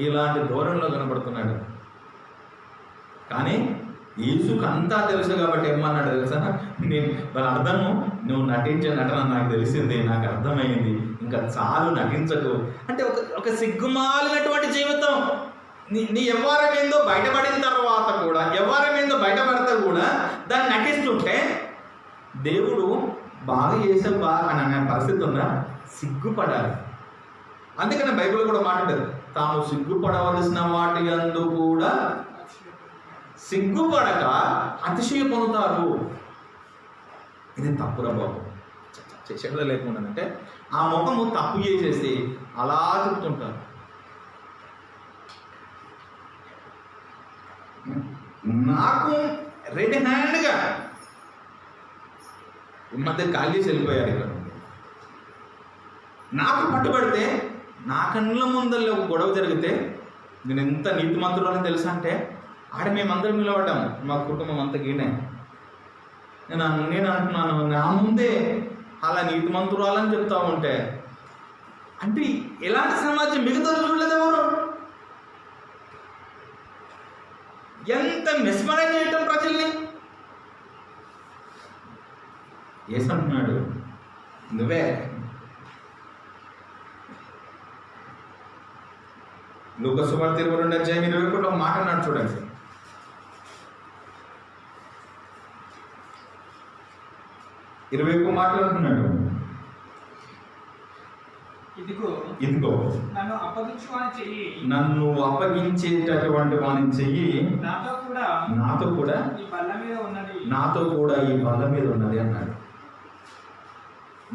ఇలాంటి దూరంలో కనబడుతున్నాడు. కానీ యేసుకు అంతా తెలుసు కాబట్టి ఏమన్నాడు తెలుసా? దాని అర్థము, నువ్వు నటించే నటన నాకు తెలిసింది, నాకు అర్థమైంది, ఇంకా చాలు నటించకు అంటే. ఒక సిగ్గుమాలినటువంటి జీవితం. నీ ఎవరమేందో బయటపడిన తర్వాత కూడా, ఎవరమేందో బయటపడితే కూడా దాన్ని నటిస్తుంటే దేవుడు బాగా చేసే అని అనే పరిస్థితి ఉందా? సిగ్గుపడాలి. అందుకనే బైబిల్ కూడా మాట్లాడదు, తాము సిగ్గుపడవలసిన వాటి యందు కూడా సిగ్గుపడక అతిశయ పొందుతారు. ఇది తప్పురా బాబు. చేసేదా లేకుండా అంటే ఆ ముఖము తప్పు చేసేసి అలా చెప్తుంటారు. నాకు రెడ్ హ్యాండ్గా ఈ మధ్య కాల్ చేసి వెళ్ళిపోయారు. ఇక్కడ నాకు పట్టుబడితే నా కళ్ళ ముందల్లో ఒక గొడవ జరిగితే నేను ఎంత నీతిమంతురాలని తెలుసా అంటే ఆడ మేమందరం నిలబడ్డాము, మా కుటుంబం అంతా గీనే. నేను అంటున్నాను, నా ముందే అలా నీతిమంతురాలని చెప్తా ఉంటే అంటే ఎలాంటి సమాజం మిగతా చూడలేదు ఎవరు? ఎంత మెస్మరైజ్ చేయటం ప్రజల్ని. ఏసంటున్నాడు, నువ్వే లూకా సువార్త 22:21 ఒక మాట అన్నాడు చూడండి సార్. 21 మాట్లాడుతున్నాడు. ఇదిగో నన్ను అప్పగించేటటువంటి వాని చెయ్యి నాతో కూడా ఈ బల్ల మీద ఉన్నది అన్నాడు.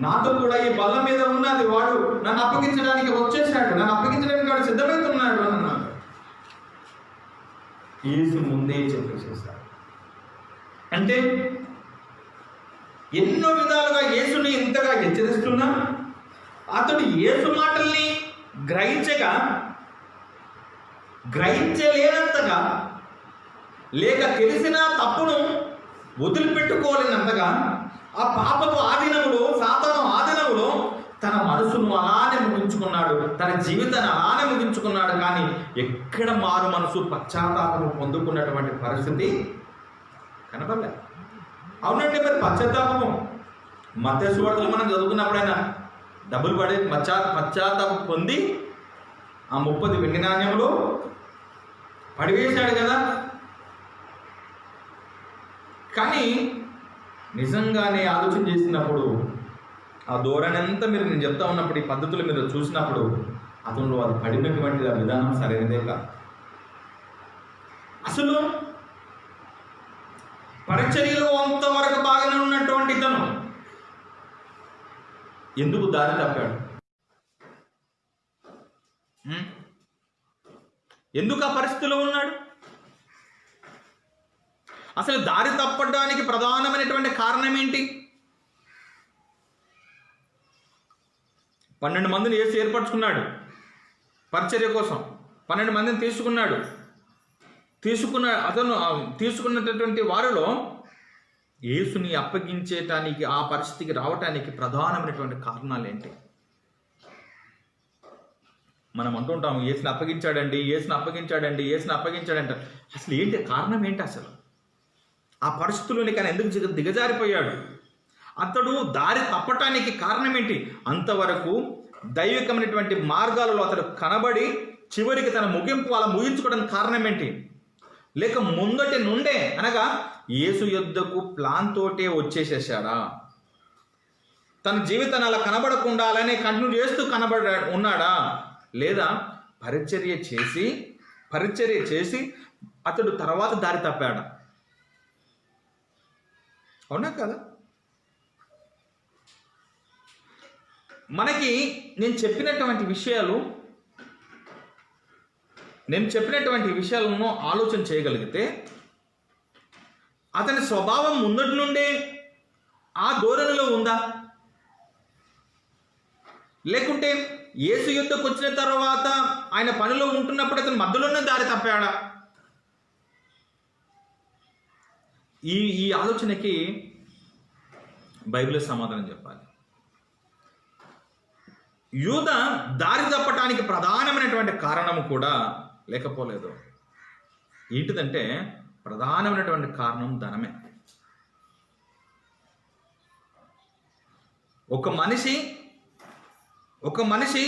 నాతో కూడా ఈ బల్ల మీద ఉన్నది, వాడు నన్ను అప్పగించడానికి వచ్చేసాడు, నన్ను అప్పగించడానికి వాడు సిద్ధమవుతున్నాడు అని అన్నాడు. యేసు ముందే చెప్పేసేసాడు. అంటే ఎన్నో విధాలుగా యేసుని ఇంతగా హెచ్చరిస్తున్నా అతడు యేసు మాటల్ని గ్రహించలేనంతగా లేక తెలిసిన తప్పును వదిలిపెట్టుకోలేనంతగా ఆ పాపపు ఆధీనములో, సాతాను ఆధీనములో తన మనసును అలానే ముగించుకున్నాడు, తన జీవితాన్ని అలానే ముగించుకున్నాడు. కానీ ఎక్కడ మారు మనసు పశ్చాత్తాపము పొందుకున్నటువంటి పరిస్థితి కనపడలేదు. అవునండి, మరి పశ్చాత్తాపము మత్తయి సువార్తలో మనం చదువుకున్నప్పుడైనా డబ్బులు పడే పశ్చాత్తాపం పొంది ఆ 30 వెండి నాణ్యములు పడివేశాడు కదా. కానీ నిజంగానే ఆలోచన చేసినప్పుడు ఆ ధోరణి అంతా నేను చెప్తా ఉన్నప్పుడు, ఈ పద్ధతులు మీరు చూసినప్పుడు అతను అది పడినటువంటి ఆ విధానం సరైనదే కాదు. అసలు పరిచర్యలో అంతవరకు బాగానే ఉన్నటువంటి ఇతను ఎందుకు దారి తప్పాడు? ఎందుకు ఆ పరిస్థితిలో ఉన్నాడు? అసలు దారి తప్పడానికి ప్రధానమైనటువంటి కారణం ఏంటి? 12 మందిని యేసు ఏర్పరచుకున్నాడు పరిచర్య కోసం. 12 మందిని తీసుకున్నటువంటి వారిలో యేసుని అప్పగించేటానికి, ఆ పరిస్థితికి రావటానికి ప్రధానమైనటువంటి కారణాలు ఏంటి? మనం అంటుంటాము, యేసుని అప్పగించాడంట. అసలు ఏంటి కారణం ఏంటి? అసలు ఆ పరిస్థితుల్లోని కానీ ఎందుకు దిగజారిపోయాడు? అతడు దారి తప్పటానికి కారణం ఏంటి? అంతవరకు దైవికమైనటువంటి మార్గాలలో అతడు కనబడి చివరికి తన ముగింపు అలా ముగించుకోవడానికి కారణం ఏంటి? లేక ముందటి నుండే అనగా యేసు యొద్దకు ప్లాన్ తోటే వచ్చేసేసాడా? తన జీవితాన్ని అలా కనబడకుండా అలానే కంటిన్యూ చేస్తూ ఉన్నాడా? లేదా పరిచర్య చేసి అతడు తర్వాత దారి తప్పాడా? అవునా కదా? మనకి నేను చెప్పినటువంటి విషయాలను ఆలోచన చేయగలిగితే అతని స్వభావం ముందటి నుండే ఆ ధోరణిలో ఉందా? లేకుంటే యేసు యుద్ధకు వచ్చిన తర్వాత ఆయన పనిలో ఉంటున్నప్పుడు అతను మధ్యలోనే దారి తప్పాడా? ఈ ఆలోచనకి బైబిల్ సమాధానం చెప్పాలి. యూద దారి తప్పటానికి ప్రధానమైనటువంటి కారణము కూడా లేకపోలేదు. ఏంటిదంటే ప్రధానమైనటువంటి కారణం ధనమే. ఒక మనిషి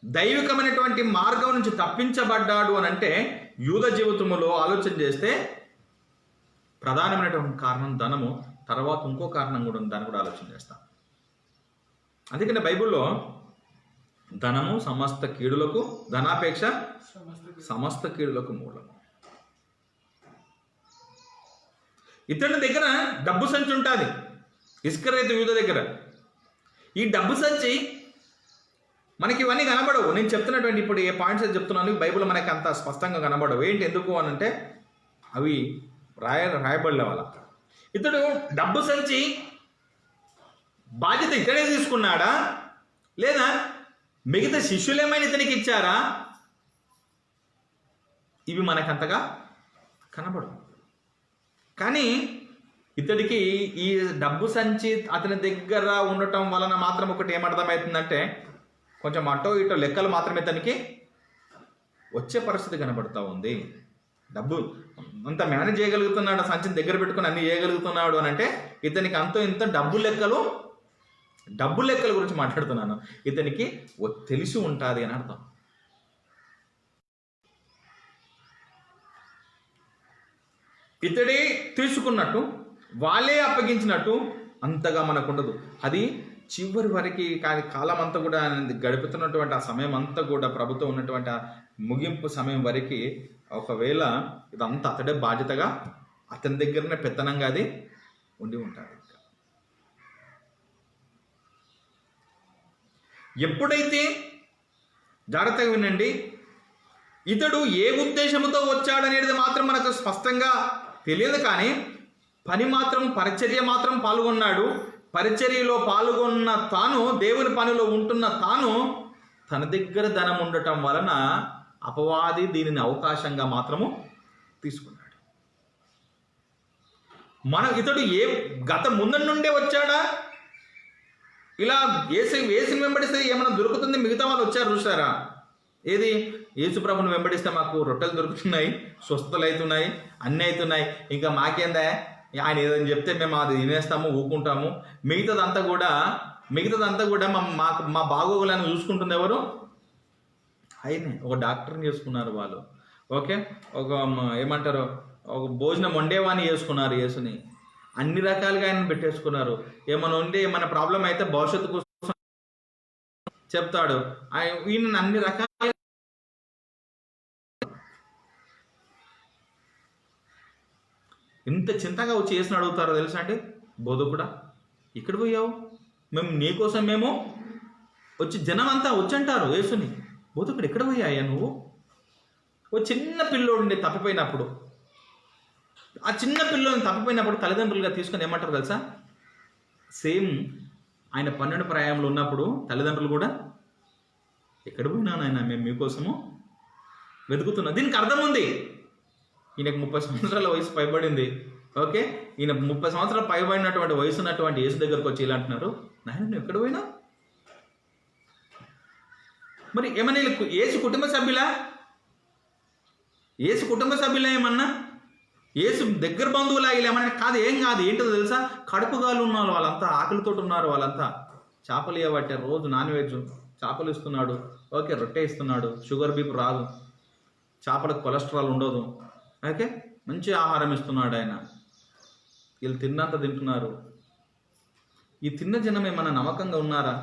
దైవికమైనటువంటి మార్గం నుంచి తప్పించబడ్డాడు అని అంటే యూద జీవితంలో ఆలోచన చేస్తే ప్రధానమైనటువంటి కారణం ధనము. తర్వాత ఇంకో కారణం కూడా ఉంది, దాన్ని కూడా ఆలోచన చేస్తాం. అందుకనే బైబిల్లో ధనము సమస్త కీడులకు, ధనాపేక్ష సమస్త కీడులకు మూలం. ఇతని దగ్గర డబ్బు సంచి ఉంటుంది, ఇస్కరియోతు యూదా దగ్గర. ఈ డబ్బు సంచి మనకి ఇవన్నీ కనబడవు. నేను చెప్తున్నటువంటి ఇప్పుడు ఏ పాయింట్స్ అయితే చెప్తున్నాను బైబిల్ మనకి అంత స్పష్టంగా కనబడవు. ఏంటి, ఎందుకు అని అంటే అవి రాయబడలే వాళ్ళ. ఇతడు డబ్బు సంచి బాధ్యత ఇతడే తీసుకున్నాడా, లేదా మిగతా శిష్యులేమైనా ఇతనికి ఇచ్చారా, ఇవి మనకంతగా కనబడవు. కానీ ఇతడికి ఈ డబ్బు సంచి అతని దగ్గర ఉండటం వలన మాత్రం ఒకటి ఏమర్థమవుతుందంటే, కొంచెం అటో ఇటో లెక్కలు మాత్రమే ఇతనికి వచ్చే పరిస్థితి కనబడుతూ ఉంది. డబ్బు అంత మేనేజ్ చేయగలుగుతున్నాడు, సంచిని దగ్గర పెట్టుకుని అన్ని చేయగలుగుతున్నాడు అని అంటే ఇతనికి అంతో ఇంత డబ్బు లెక్కల గురించి మాట్లాడుతున్నాను. ఇతనికి తెలిసి ఉంటుంది అని అర్థం. ఇతడే తీసుకున్నట్టు, వాళ్ళే అప్పగించినట్టు అంతగా మనకు ఉండదు. అది చివరి వరకు కాలం అంతా కూడా గడుపుతున్నటువంటి ఆ సమయం అంతా కూడా ప్రభుత్వం ఉన్నటువంటి ఆ ముగింపు సమయం వరకు ఒకవేళ ఇదంతా అతడే బాధ్యతగా అతని దగ్గరనే పెత్తనంగా అది ఉండి ఉంటాడు. ఎప్పుడైతే జాగ్రత్తగా వినండి, ఇతడు ఏ ఉద్దేశంతో వచ్చాడనేది మాత్రం మనకు స్పష్టంగా తెలియదు. కానీ పరిచర్య మాత్రం పాల్గొన్నాడు. పరిచర్యలో పాల్గొన్న తాను, దేవుని పనిలో ఉంటున్న తాను, తన దగ్గర ధనం ఉండటం వలన అపవాది దీనిని అవకాశంగా మాత్రము తీసుకున్నాడు. ఇతడు గత ముందు నుండే వచ్చాడా, ఇలా యేసుని వెంబడిస్తే ఏమైనా దొరుకుతుంది, మిగతా వాళ్ళు వచ్చారు చూసారా, ఏది యేసు ప్రభుని వెంబడిస్తే మాకు రొట్టెలు దొరుకుతున్నాయి, స్వస్థతలు అవుతున్నాయి, అన్నీ అవుతున్నాయి, ఇంకా మాకేందా ఆయన ఏదని చెప్తే మేము అది తినేస్తాము, ఊకుంటాము, మిగతాదంతా కూడా మా బాగోగులను చూసుకుంటుంది ఎవరు, ఆయనే. ఒక డాక్టర్ని చేసుకున్నారు వాళ్ళు, ఓకే, ఏమంటారు, ఒక భోజనం వండేవాని చేసుకున్నారు యేసుని, అన్ని రకాలుగా ఆయన పెట్టేసుకున్నారు. ఏమైనా ప్రాబ్లం అయితే భవిష్యత్తు కోసం చెప్తాడు, ఈయన అన్ని రకాల. ఇంత చింతగా వచ్చి యేసుని అడుగుతారో తెలుసా అండి, బోధకుడా ఇక్కడ పోయావు, నీకోసం మేము వచ్చి జనం అంతా వచ్చంటారు యేసుని, బోధకుడు ఎక్కడ పోయాయా నువ్వు? ఓ చిన్న పిల్లోడిని తప్పిపోయినప్పుడు, ఆ చిన్న పిల్లోని తప్పిపోయినప్పుడు తల్లిదండ్రులుగా తీసుకొని ఏమంటారు తెలుసా, సేమ్ ఆయన 12 ప్రాయంలో ఉన్నప్పుడు తల్లిదండ్రులు కూడా ఎక్కడ పోయినా నాయన మేము మీకోసము వెతుకుతున్నాం. దీనికి అర్థం ఉంది, ఈయనకు 30 సంవత్సరాల వయసు పైబడింది, ఓకే, ఈయన 30 సంవత్సరాలు పైబడినటువంటి వయసు ఉన్నటువంటి యేసు దగ్గరకు వచ్చి ఇలా అంటున్నారు, నాయన నువ్వు ఎక్కడ పోయినా? మరి ఏమన్నా యేసు కుటుంబ సభ్యులా ఏమన్నా, యేసు దగ్గర బంధువులా ఏమన్నా కాదు, ఏం కాదు. ఏంటో తెలుసా, కడుపుగాలు ఉన్నారు వాళ్ళంతా, ఆకలితో ఉన్నారు వాళ్ళంతా, చేపలు ఇవ్వబట్టే రోజు నాన్ వెజ్ చేపలు ఇస్తున్నాడు, ఓకే, రొట్టె ఇస్తున్నాడు, షుగర్ బీపీ రాదు, చేపలకు కొలెస్ట్రాల్ ఉండదు, ఓకే, మంచి ఆహారం ఇస్తున్నాడు ఆయన, వీళ్ళు తిన్నంత తింటున్నారు. ఈ తిన్న జనం ఏమన్నా నమ్మకంగా ఉన్నారా?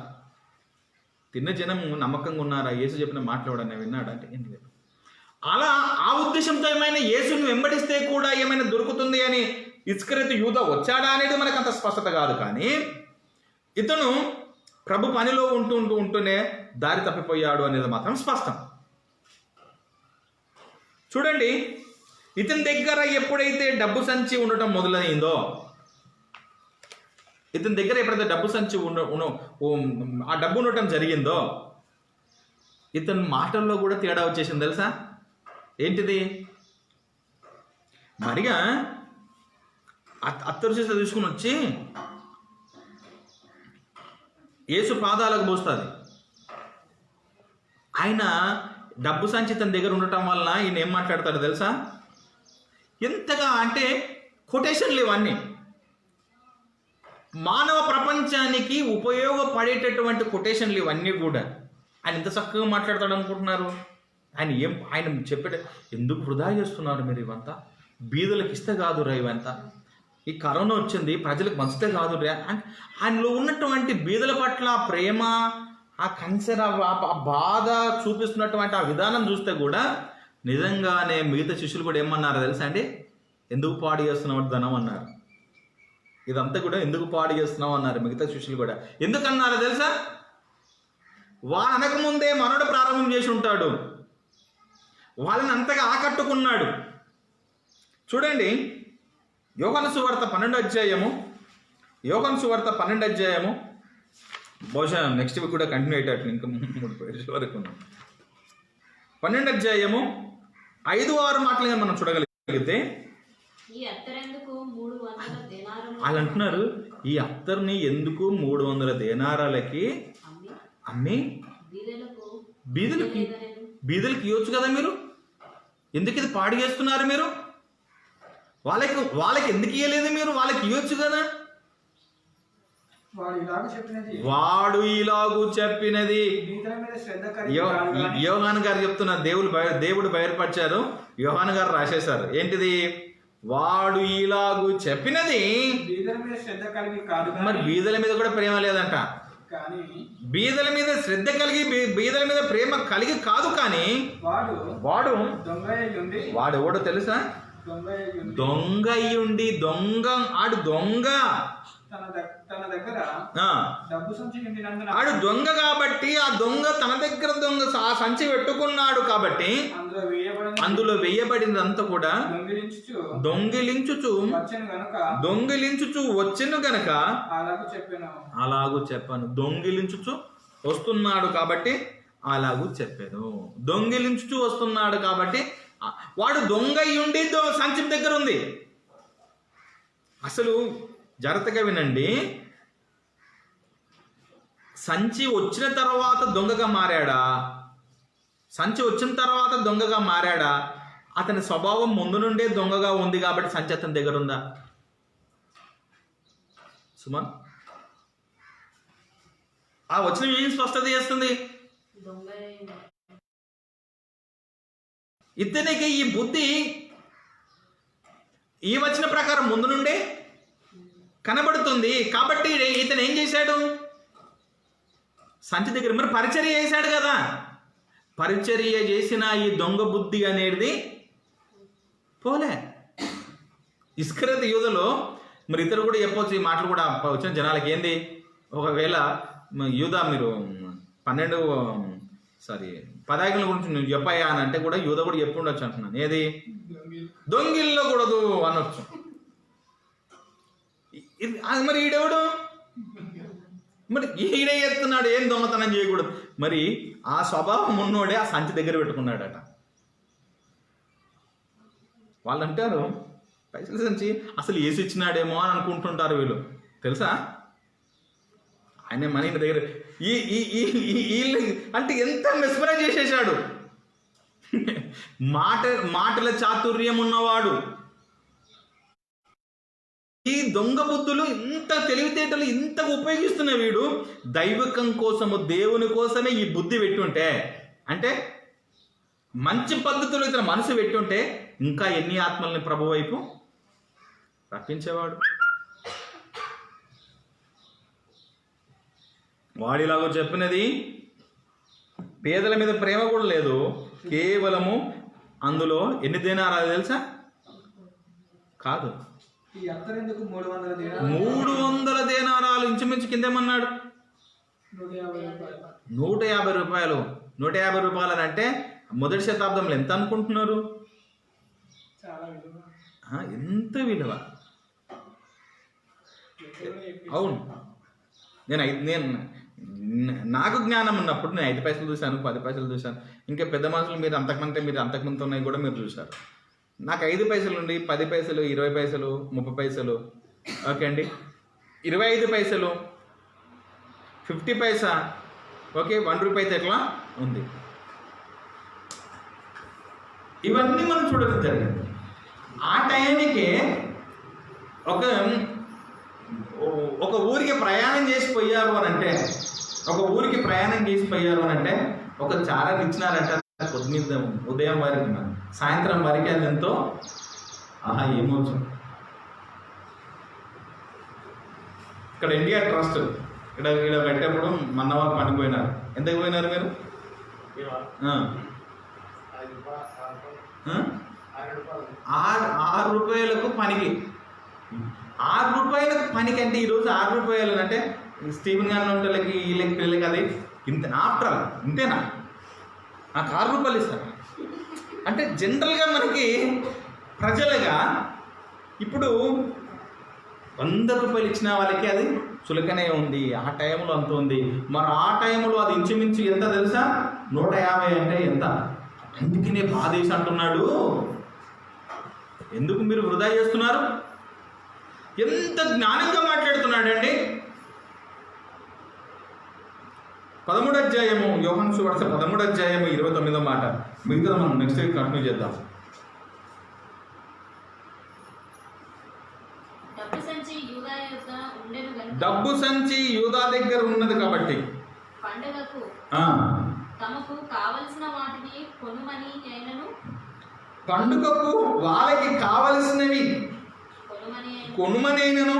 యేసు చెప్పిన మాట్లాడని విన్నాడంటే ఏం లేదు. అలా ఆ ఉద్దేశంతో ఏమైనా యేసుని వెంబడిస్తే కూడా ఏమైనా దొరుకుతుంది అని ఇస్కరియోతు యూదా వచ్చాడా అనేది మనకు అంత స్పష్టత కాదు. కానీ ఇతను ప్రభు పనిలో ఉంటూనే దారి తప్పిపోయాడు అనేది మాత్రం స్పష్టం. చూడండి, ఇతని దగ్గర ఎప్పుడైతే డబ్బు సంచి ఉండటం మొదలైందో, ఇతని దగ్గర ఎప్పుడైతే డబ్బు సంచి ఆ డబ్బు ఉండటం జరిగిందో, ఇతని మాటల్లో కూడా తేడా వచ్చేసింది తెలుసా. ఏంటిది, మరిగా అత్తరు చేసి తీసుకుని వచ్చి యేసు పాదాలకు పోస్తుంది. ఆయన డబ్బు సంచి తన దగ్గర ఉండటం వల్ల ఈయన ఏం మాట్లాడతాడు తెలుసా, ఎంతగా అంటే కొటేషన్లు ఇవన్నీ మానవ ప్రపంచానికి ఉపయోగపడేటటువంటి కొటేషన్లు ఇవన్నీ కూడా. ఆయన ఎంత చక్కగా మాట్లాడతాడు అనుకుంటున్నారు. ఆయన చెప్పేట ఎందుకు వృధా చేస్తున్నారు మీరు, ఇవంతా బీదలకు ఇస్తే కాదు రా, ఇవంతా ఈ కరోనా వచ్చింది ప్రజలకు మంచితే కాదు రా. ఆయనలో ఉన్నటువంటి బీదల పట్ల ప్రేమ, ఆ కన్సర్ ఆ బాధ చూపిస్తున్నటువంటి ఆ విధానం చూస్తే కూడా నిజంగానే మిగతా శిష్యులు కూడా ఏమన్నారో తెలుసా అండి? ఎందుకు పాడు చేస్తున్నావు ధనం అన్నారు. ఇదంతా కూడా ఎందుకు పాడు చేస్తున్నావు అన్నారు మిగతా శిష్యులు కూడా. ఎందుకన్నారో తెలుసా? వాడు అనకముందే మనోడు ప్రారంభం చేసి ఉంటాడు, వాళ్ళని అంతగా ఆకట్టుకున్నాడు. చూడండి, యోహాను సువార్త 12వ అధ్యాయము, బహుశా నెక్స్ట్ వీక్ కూడా కంటిన్యూ అయ్యేటట్లు, ఇంకా 3 పేజీల వరకు ఉన్నాం. 12వ అధ్యాయము 5-6 మాటలుగా మనం చూడగలిగితే, ఈ అత్తరెందుకు 300 దేనారములు వాళ్ళు అంటున్నారు, ఈ అత్తర్ని ఎందుకు 300 దేనారాలకి అమ్మి బీదలకి ఇవ్వచ్చు కదా మీరు, ఎందుకు ఇది పాడు చేస్తున్నారు మీరు? వాళ్ళకి ఎందుకు ఇవ్వలేదు మీరు? వాళ్ళకి ఇవ్వచ్చు కదా. వాడు ఇలాగూ చెప్పినది యోహాను గారు చెప్తున్నారు. దేవుడు బయలుపరిచారు, యోహాను గారు రాసేశారు. ఏంటిది? వాడు ఇలాగూ చెప్పినది. మరి బీదల మీద కూడా ప్రేమ లేదంట. బీదల మీద శ్రద్ధ కలిగి, బీదల మీద ప్రేమ కలిగి కాదు, కానీ వాడు ఎవడో తెలుసా? దొంగ అయ్యుండి, ఆడు దొంగ, ఆడు దొంగ కాబట్టి ఆ దొంగ తన దగ్గర ఆ సంచి పెట్టుకున్నాడు కాబట్టి అందులో వేయబడినంత కూడా దొంగిలించుచు వచ్చెను గనక అలాగూ చెప్పాను. దొంగిలించుచు వస్తున్నాడు కాబట్టి అలాగూ చెప్పాను. దొంగిలించుచు వస్తున్నాడు కాబట్టి వాడు దొంగ అయ్యుండి సంచి దగ్గర ఉంది. అసలు జాగ్రత్తగా వినండి, సంచి వచ్చిన తర్వాత దొంగగా మారాడా? సంచి వచ్చిన తర్వాత దొంగగా మారాడా? అతని స్వభావం ముందు నుండే దొంగగా ఉంది కాబట్టి సంచి అతని దగ్గర ఉందా? సుమన్, ఆ వచ్చిన ఏం స్పష్టత చేస్తుంది? ఇతనికి ఈ బుద్ధి ఈ వచ్చిన ప్రకారం ముందు నుండే కనబడుతుంది కాబట్టి ఇతను ఏం చేశాడు? సంచి దగ్గర మరి పరిచర్య చేశాడు కదా. పరిచర్య చేసిన ఈ దొంగ బుద్ధి అనేది పోలే. ఇస్కరియోతు యూదలో మరి ఇతరు కూడా చెప్పవచ్చు ఈ మాటలు కూడా వచ్చిన జనాలకి. ఏంది? ఒకవేళ యూదా మీరు 15 గురించి నువ్వు చెప్పాయా అని అంటే కూడా యూదా కూడా చెప్పి ఉండొచ్చు అంటున్నాను. ఏది? దొంగిల్లకూడదు అనొచ్చు. మరి ఈడెవడు? మరి ఈడే ఎత్తున్నాడు, ఏం దొంగతనం చేయకూడదు. మరి ఆ స్వభావం ఉన్నోడే ఆ సంచి దగ్గర పెట్టుకున్నాడట. వాళ్ళు అంటారు పైసల సంచి అసలు ఏసి ఇచ్చినాడేమో అని అనుకుంటుంటారు వీళ్ళు. తెలుసా? ఆయన మనీ దగ్గర అంటే ఎంత మెస్మరైజ్ చేసేసాడు. మాటల చాతుర్యం ఉన్నవాడు. ఈ దొంగ బుద్ధులు ఇంత తెలివితేటలు ఇంత ఉపయోగిస్తున్న వీడు దైవకం కోసము, దేవుని కోసమే ఈ బుద్ధి పెట్టుంటే, అంటే మంచి పద్ధతులు ఇతర మనసు పెట్టుంటే ఇంకా ఎన్ని ఆత్మల్ని ప్రభు వైపు రప్పించేవాడు. వాడిలాగో చెప్పినది పేదల మీద ప్రేమ కూడా లేదు, కేవలము అందులో ఎన్ని దేనారాలు తెలుసా? కాదు, 300 దేనారాలు ఇంచుమించు కిందేమన్నాడు? 150 రూపాయలు. 150 రూపాయలు అని అంటే మొదటి శతాబ్దంలో ఎంత అనుకుంటున్నారు? ఎంత విలువ. అవును, నేను నాకు జ్ఞానం ఉన్నప్పుడు నేను 5 పైసలు చూశాను, 10 పైసలు చూశాను. ఇంకా పెద్ద మనుషులు మీరు అంతకుముందు ఉన్నాయి కూడా మీరు చూశారు. నాకు 5 పైసలు నుండి 10 పైసలు, 20 పైసలు, 30 పైసలు, ఓకే అండి, 25 పైసలు, 50 పైసా, ఓకే, 1 రూపాయి ఎట్లా ఉంది. ఇవన్నీ మనం చూడడం జరిగింది. ఆ టైంకి ఒక ఊరికి ప్రయాణం చేసి పోయారు అని అంటే ఒక చారాన్ని ఇచ్చినారంట. ఉదయం వరకు సాయంత్రం వరకు అది ఎంతో ఏమవచ్చు. ఇక్కడ ఇండియా ట్రస్ట్ ఇక్కడ పెట్టేప్పుడు మన వాళ్ళు పనిపోయినారు. ఎంతకు పోయినారు మీరు? 6 రూపాయలకు పనికి. 6 రూపాయలకు పనికి అంటే ఈరోజు 6 రూపాయలు అంటే స్టీవెన్ గారి వాళ్ళకి వీళ్ళకి పిల్లలకి అది ఇంత ఆఫ్టర్ ఆల్ ఇంతేనా? నాకు 6 రూపాయలు ఇస్తారు అంటే జనరల్గా మనకి ప్రజలుగా ఇప్పుడు 100 రూపాయలు ఇచ్చిన వాళ్ళకి అది చులకనే ఉంది. ఆ టైంలో అంత ఉంది. మరి ఆ టైంలో అది ఇంచుమించు ఎంత తెలుసా? 150 అంటే ఎంత? అందుకనే బాధేసి అంటున్నాడు, ఎందుకు మీరు వృధా చేస్తున్నారు? ఎంత జ్ఞానంగా మాట్లాడుతున్నాడండి. 13వ అధ్యాయము యోహాను సువార్త 13వ అధ్యాయము 29వ మాట. మిగతా మనం నెక్స్ట్ వీక్ కంటిన్యూ చేద్దాం. డబ్బు సంచి యూదా దగ్గర ఉన్నది కాబట్టి పండుగకు తమకు కావలసిన వాటిని పండుగకు వాళ్ళకి కావలసినవి కొనుమనైనను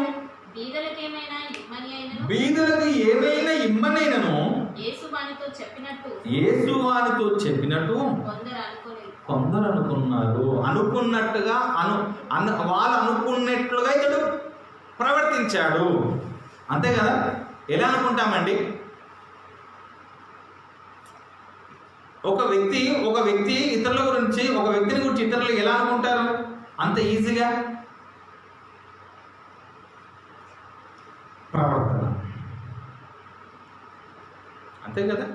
బీదలకు ఏమైనా ఇమ్మనైనను యేసు వారితో చెప్పినట్టు కొందరు అనుకున్నారు. అనుకున్నట్టుగా వాళ్ళు అనుకున్నట్లుగా ఇతడు ప్రవర్తించాడు. అంతే కదా? ఎలా అనుకుంటామండి? ఒక వ్యక్తి ఇతరుల గురించి, ఒక వ్యక్తిని గురించి ఇతరులు ఎలా అనుకుంటారు? అంత ఈజీగా ప్రవర్తన. అంతే కదా?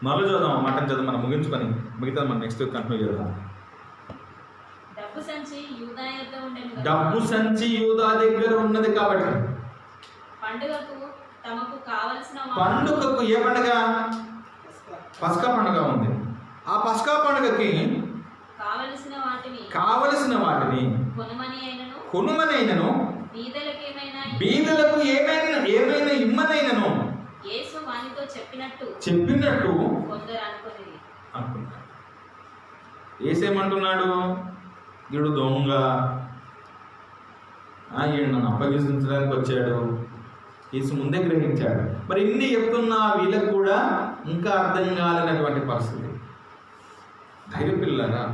మరో చదుదాం, మటన్ చదువు మనం ముగించుకొని మిగతా మనం నెక్స్ట్ కంటిన్యూ చేద్దాం. డబ్బు సంచి యూదా దగ్గర ఉన్నది కాబట్టి పండుగకు ఏ పండుగ? పస్కా పండుగ ఉంది. ఆ పస్కా పండుగకి కావలసిన వాటిని కొనుమనైనను బీదలకు ఏమైనా ఇమ్మనైనను చెప్పినట్టు అనుకున్నాడు. ఏసేమంటున్నాడు? వీడు దొంగ, వీడు నన్ను అప్పగించడానికి వచ్చాడు. యేసు ముందే గ్రహించాడు. మరి ఇన్ని చెప్తున్నా వీళ్ళకు కూడా ఇంకా అర్థం కాలేనటువంటి పరిస్థితి. ధైర్య పిల్లరా,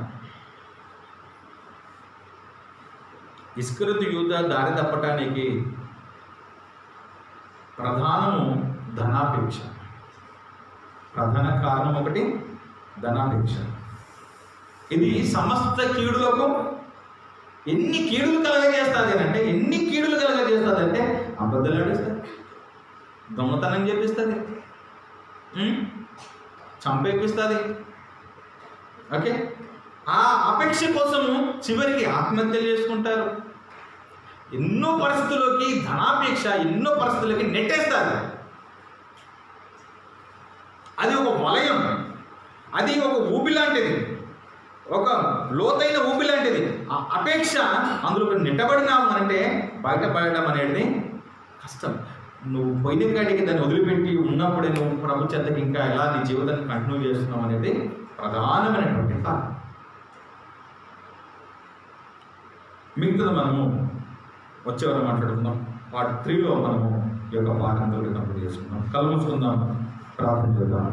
ఇస్కరియోతు యూదా దారి తప్పటానికి ప్రధానము ధనాపేక్ష. ప్రధాన కారణం ఒకటి ధనాపేక్ష. ఇది సమస్త కీడులకు ఎన్ని కీడులు కలగజేస్తుంది అంటే అబద్ధాలు ఆడిస్తుంది, దొంగతనం చేపిస్తుంది, చంపేపిస్తుంది. ఓకే, ఆ అపేక్ష కోసము చివరికి ఆత్మహత్యలు చేసుకుంటారు. ఎన్నో పరిస్థితుల్లోకి ధనాపేక్ష ఎన్నో పరిస్థితులకి నెట్టేస్తారు. అది ఒక వలయం, అది ఒక ఊబి లాంటిది, ఒక లోతైన ఊబి లాంటిది. ఆ అపేక్ష అందులో నెట్టబడినాము అంటే బయటపడడం అనేది కష్టం. నువ్వు పోయిన కాడికి దాన్ని వదిలిపెట్టి ఉన్నప్పుడే నువ్వు ప్రభు చెంతకి ఇంకా ఎలా నీ జీవితాన్ని కంటిన్యూ చేస్తున్నావు అనేది ప్రధానమైనటువంటి కారణం. మిగతా మనము వచ్చేవారు మాట్లాడుకుందాం. పార్ట్ 3లో మనము ఈ యొక్క పాఠంతో కంప్లీట్ చేసుకుందాం. కళ్ళు మూసుకుందాం, ప్రార్థన చేద్దాం.